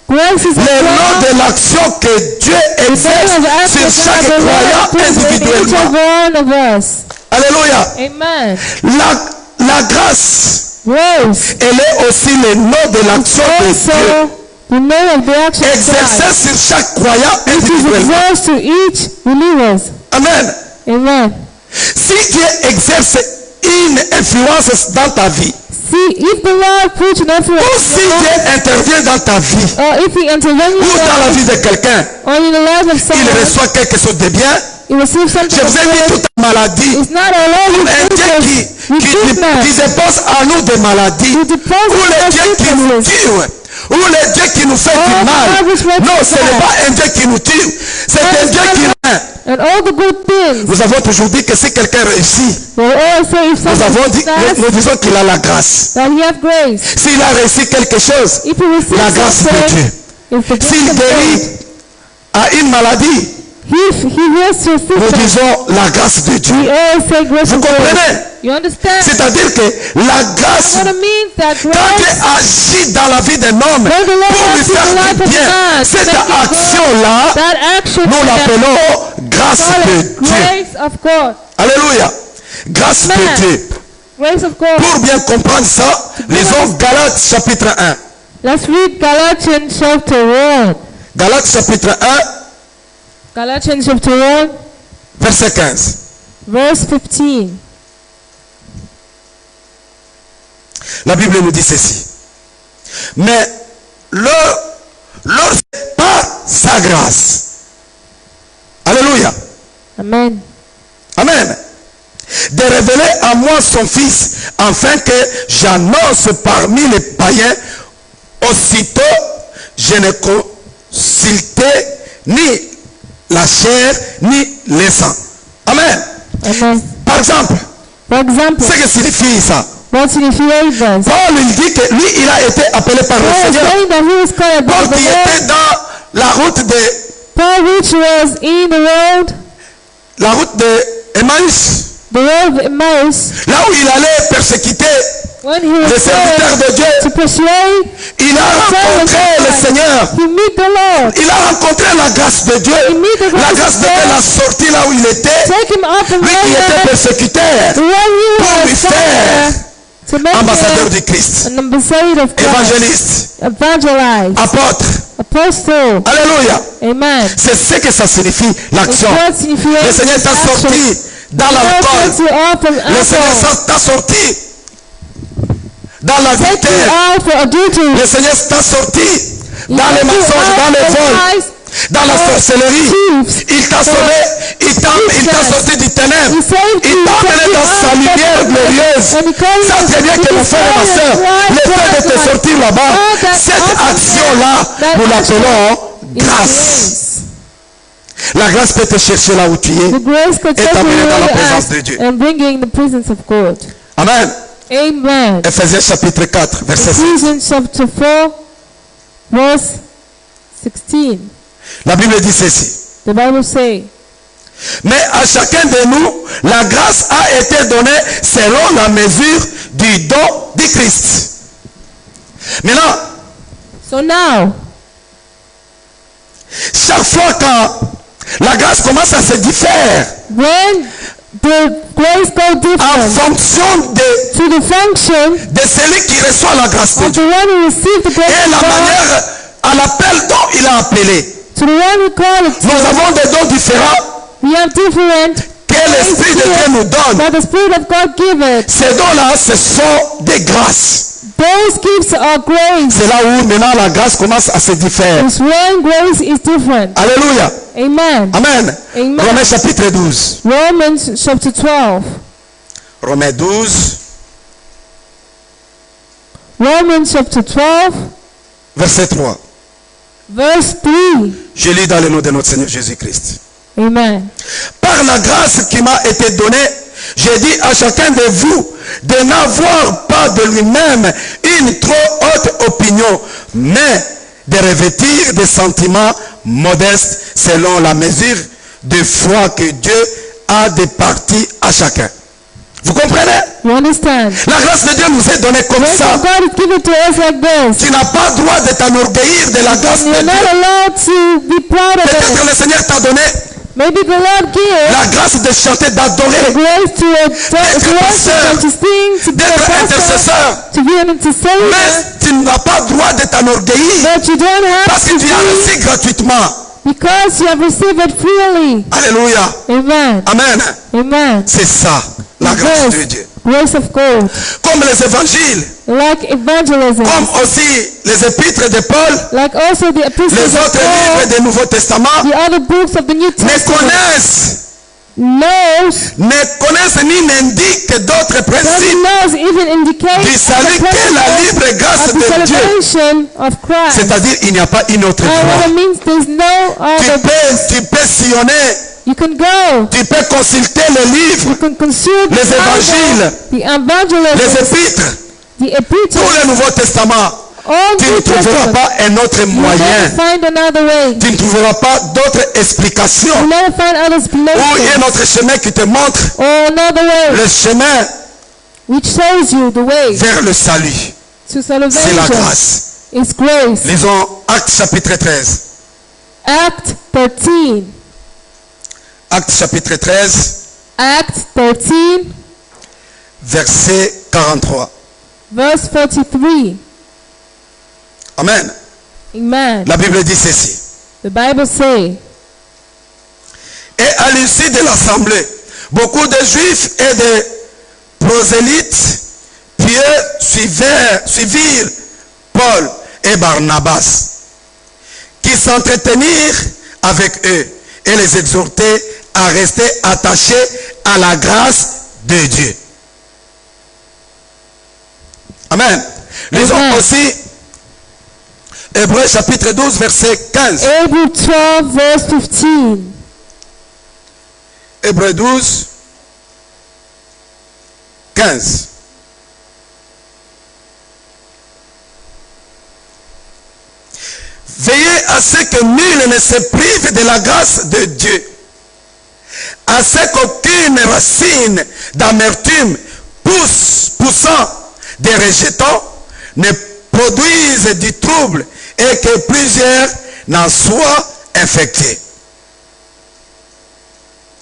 Grace is le nom the de l'action que Dieu exerce sur of chaque the croyant Lord in each individuellement. of one of us. Alléluia. Amen. La grâce, Grace elle est aussi le nom de l'action de Dieu, also the name of the action of exercée God, sur chaque croyant which is individuellement. exercised to each believer. Amen. Amen. Si Dieu exerce une influence dans ta vie, See, if the Lord puts an ou influence si Dieu intervient dans ta vie, or if He intervenes ou dans la vie de quelqu'un, or in the life of il someone, reçoit quelque chose de bien. He receives something Je of vous ai dit good. toute maladie. It's not alone Un with Dieu qui dépose à nous des maladies, ou le Dieu qui nous tue, ou le Dieu qui nous fait du mal. Non, ce n'est pas un Dieu qui nous tue, c'est un Dieu qui nous. And all the good things. Nous avons toujours dit que si quelqu'un réussit, They all say if nous avons someone dit, nous disons qu'il a la grâce. that he has grace. S'il a réussi quelque chose, If he receives la grâce de something, Dieu. it's the grace S'il of guérit God. à une maladie, If he heals your nous sister, disons la grâce de Dieu. we all say grace Vous of God. comprenez? You understand? C'est-à-dire que la grâce, What it means that quand Dieu grace, agit dans la vie d'un homme when the Lord pour lui acts in the faire life du of bien, man, cette to make it action-là, that action nous is l'appelons grâce called de it Dieu. grace of God. Alléluia. Grâce Amen. de Dieu. Grace of God. Pour bien comprendre ça, lisons Galates chapitre 1. Let's read Galatians chapter 1. Galates chapitre 1, Galatians chapter 1, verset 15. verse 15. La Bible nous dit ceci. Mais leur par sa grâce. Alléluia. Amen. Amen. De révéler à moi son Fils, afin que j'annonce parmi les païens, aussitôt je ne consultais ni la chair ni le sang. Amen. Amen. Par exemple, For example, ce que signifie ça? what signifies this? Paul il dit que lui il a été appelé par le Paul is Seigneur. saying that he was called by Paul the qui Lord. était dans la route de Paul, which was in the road Emmaüs, of Emmaus, là où il allait persécuter when he was les serviteurs de Dieu. to persuade, Il a rencontré le Seigneur. he meet the Lord. Il a rencontré la grâce de Dieu. La grâce de Dieu l'a sorti là où il était. Take him up and Lui qui était persécuteur, when he pour lui was faire to make ambassadeur him du Christ, an ambassador of Christ, évangéliste, evangelize, apôtre. apostle. Alléluia. Amen. C'est ce que ça signifie, It's l'action. what signifies Le Seigneur t'a action. sorti dans God l'alcool. takes you out from Le Seigneur alcohol. t'a sorti dans la Take you vitesse. out for adultery. Le Seigneur t'a sorti He dans les took you mensonges, out dans les from vols, lies, dans la sorcellerie. thieves. Il t'a sauvé, il t'a sorti du ténèbre. He saved Il you, t'a took amené you dans out sa of lumière darkness, glorieuse. and he called Ça you très bien to que mon his frère et ma glorious soeur, light le fait de te bright sortir là-bas, all that cette awesome action-là, that nous action l'appelons is grâce. La grâce peut te chercher là où tu es. The grace could Et take you t'amener dans la where you présence are de Dieu. and bring you in the presence of God. Amen. Amen. Ephésiens chapitre 4, verset 6. Ephesians chapter 4, verse 16. La Bible dit ceci. The Bible says, Mais à chacun de nous, la grâce a été donnée selon la mesure du don du Christ. Maintenant, so now, chaque fois quand la grâce commence à se différer when the grace goes en different fonction to the function de celui qui reçoit la grâce de of the Dieu one who received the grace et of la God, manière à l'appel dont il a appelé. to the one who called it, Nous avons des dons différents we have different que l'Esprit de Dieu nous donne. that the Spirit of God giveth. Ces dons-là, ce sont des grâces. Those gifts are grace. C'est là où maintenant la grâce commence à se différer. It's when grace is different. Alléluia. Amen. Amen. Amen. Romains chapitre 12. Romans chapter 12. Romains 12, Romans chapter 12, verset 3. verse 3. Je lis dans le nom de notre Seigneur Jésus-Christ. Amen. Par par la grâce qui m'a été donnée, j'ai dit à chacun de vous de n'avoir pas de lui-même une trop haute opinion, mais de revêtir des sentiments modestes selon la mesure de foi que Dieu a départie à chacun. Vous comprenez? You understand? La grâce de Dieu nous est donnée comme Grace ça. of God is given to us like this. Tu n'as pas le droit de t'enorgueillir de la grâce de You're not Dieu. allowed to be proud of Peut-être it. le Seigneur t'a donné Maybe the Lord gives la grâce de chanter, d'adorer, grace to pasteur, to sing, to be a d'être pastor, intercesseur. to be an intercessor. Mais tu n'as pas le droit de t'enorgueillir But you don't have parce que to tu as be, reçu gratuitement. because you have received it freely. Alléluia. Amen. Amen. Amen. C'est ça, la grâce de Dieu. Grace of God. Comme les évangiles, Like evangelism. comme aussi les épîtres de Paul, Like also the epistles les of autres Paul. livres du Nouveau Testament, The other books of the New ne Testament. connaissent ni n'indiquent d'autres principes Doesn't even indicate du salut the que la libre principle grâce of the de Dieu. celebration of Christ. C'est-à-dire, il n'y a pas une autre And what voie. it means, there's no other. Tu peux sillonner, You can go. tu peux consulter les livres, You can consume les the évangiles, Bible, the les evangelism, épîtres, the epistles, tout le Nouveau Testament. all Tu ne New trouveras Testament. pas un autre You moyen. never find another way. Tu ne trouveras pas d'autres explications You never find other ou un explanations autre chemin qui te montre or another way le chemin which shows you the way vers le salut. to C'est la salvation. grâce. It's grace. Lisons Actes chapitre 13. Act 13. Actes chapitre 13, Act 13, verset 43. verse 43. Amen. Amen. La Bible dit ceci. The Bible says, Et à l'issue de l'assemblée, beaucoup de juifs et de prosélytes suivirent Paul et Barnabas, qui s'entretenirent avec eux et les exhortaient à rester attachés à la grâce de Dieu. Amen. Lisons Amen. aussi Hébreux chapitre 12, verset 15. Hebrews 12, verse 15. Hébreux 12, 15. Veillez à ce que nul ne se prive de la grâce de Dieu, à ce qu'aucune racine d'amertume poussant des rejetons ne produise du trouble et que plusieurs n'en soient infectés.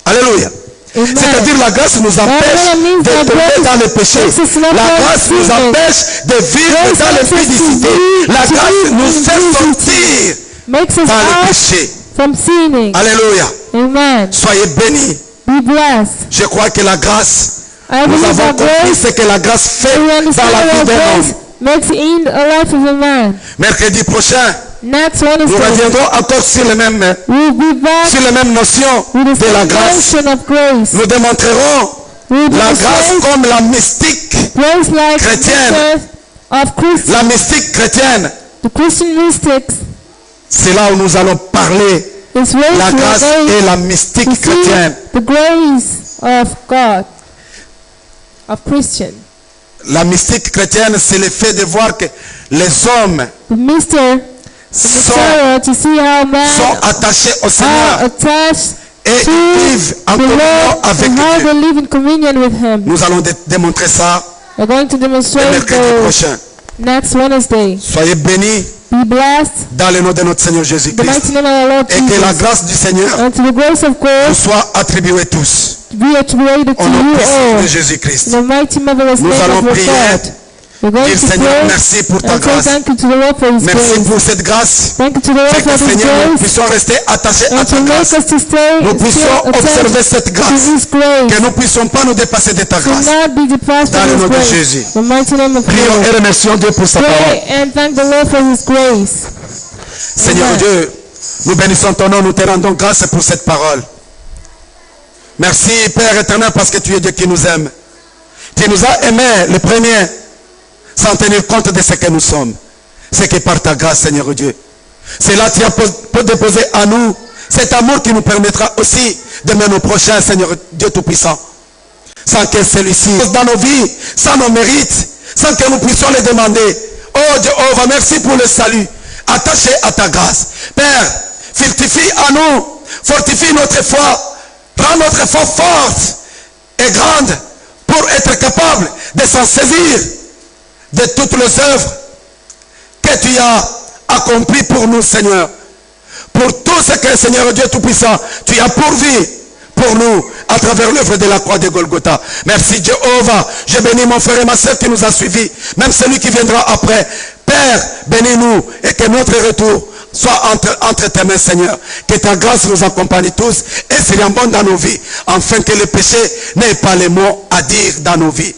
Alléluia. Amen. C'est-à-dire la grâce nous empêche means de that tomber grace dans le péché. makes us not La fall grâce in nous sin. empêche de vivre Grace dans makes us l'impudicité. to La live grâce in nous fait impurity. sortir Makes us dans le out péché. from sinning. Alléluia. Amen. Soyez bénis. Be blessed. Je crois que la grâce, I nous believe avons that compris grace, ce que la grâce fait we dans understand la vie what d'un grace homme. makes in a life of a man. Mercredi prochain, Next nous Wednesday, reviendrons encore sur les mêmes notions with the de la grâce. celebration of grace. Nous démontrerons We la grâce demonstrate comme la mystique, grace like chrétienne. mysteries of Christ, la mystique chrétienne. the Christian mystics. C'est là où nous allons parler It's ways la to grâce obey et la mystique to see chrétienne. the grace of God, of Christian. La mystique chrétienne, c'est le fait de voir que les hommes The mystery, to see how man sont attachés au are Seigneur attached et to ils vivent en the communion Lord avec and how Dieu. they live in communion with Him. Nous allons démontrer ça We're going to le demonstrate mercredi those prochain. next Wednesday. Soyez bénis Be blessed dans le nom de notre Seigneur in the Jésus-Christ. mighty name of our Lord Et que la Jesus. grâce du Seigneur And to the grace of vous God soit attribuée tous. be attributed to Au nom you puissant all. de Jésus-Christ. In the mighty marvelous Nous name allons of your prier. God. We're going Dis to Seigneur, pray merci pour ta and say grâce. thank you to the Lord for His Merci grace. pour cette grâce. Thank you to the Lord Fait for que His Seigneur, nous grace. puissions rester attachés à And ta to make grâce. us to stay Nous puissions still observer attached cette to grâce. His grace. Que nous ne puissions pas nous dépasser de ta To grâce. not be depressed Dans le from nom His de grace. Jésus. The mighty name of Prions God. et remercions Dieu pour sa parole. Pray and thank the Lord for His grace. Seigneur Amen. Dieu, nous bénissons ton nom, nous te rendons grâce pour cette parole. Merci Père éternel parce que tu es Dieu qui nous aime. Tu nous as aimés le premier sans tenir compte de ce que nous sommes. C'est que par ta grâce Seigneur Dieu. C'est là que tu as déposé à nous cet amour qui nous permettra aussi d'aimer nos prochains, Seigneur Dieu Tout-Puissant. Sans que celui-ci, dans nos vies, sans nos mérites, sans que nous puissions les demander. Oh Jéhovah, merci pour le salut. Attaché à ta grâce. Père, fortifie à nous, fortifie notre foi, rends notre foi forte et grande pour être capable de s'en saisir de toutes les œuvres que tu as accomplies pour nous, Seigneur. Pour tout ce que, Seigneur Dieu Tout-Puissant, tu as pourvu pour nous à travers l'œuvre de la croix de Golgotha. Merci Jéhovah. Je bénis mon frère et ma soeur qui nous a suivis, même celui qui viendra après. Père, bénis-nous et que notre retour soit entre tes mains, Seigneur. Que ta grâce nous accompagne tous et s'abonde dans nos vies, afin que le péché n'ait pas les mots à dire dans nos vies.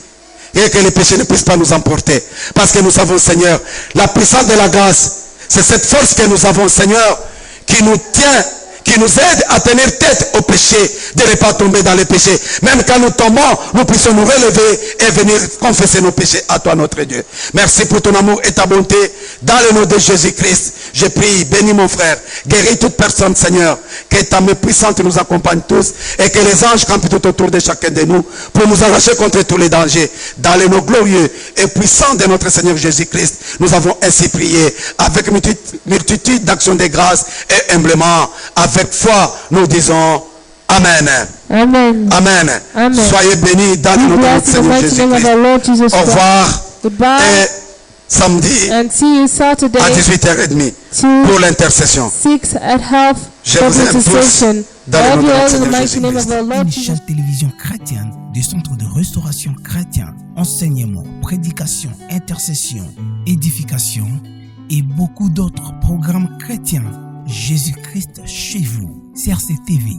Et que le péché ne puisse pas nous emporter. Parce que nous savons, Seigneur, la puissance de la grâce, c'est cette force que nous avons, Seigneur, qui nous tient, qui nous aide à tenir tête au péché, de ne pas tomber dans le péché. Même quand nous tombons, nous puissions nous relever et venir confesser nos péchés à toi, notre Dieu. Merci pour ton amour et ta bonté. Dans le nom de Jésus-Christ, je prie, bénis mon frère, guéris toute personne, Seigneur, que ta main puissante nous accompagne tous et que les anges campent tout autour de chacun de nous pour nous arracher contre tous les dangers. Dans le nom glorieux et puissant de notre Seigneur Jésus-Christ, nous avons ainsi prié avec multitude d'actions de grâce et humblement. Avec foi, nous disons Amen. Amen. Amen. Amen. Soyez bénis dans le nom de notre Seigneur Jésus-Christ. Au revoir. Goodbye. Et samedi And see you Saturday à 18h30 pour l'intercession. 6 at half Je for vous aime intercession. tous dans le nom de Love you notre all in the Seigneur mighty name of Jésus-Christ. our Lord Une Jesus. chaîne télévision chrétienne du centre de restauration chrétienne, enseignement, prédication, intercession, édification et beaucoup d'autres programmes chrétiens. Jésus-Christ chez vous. CRC TV.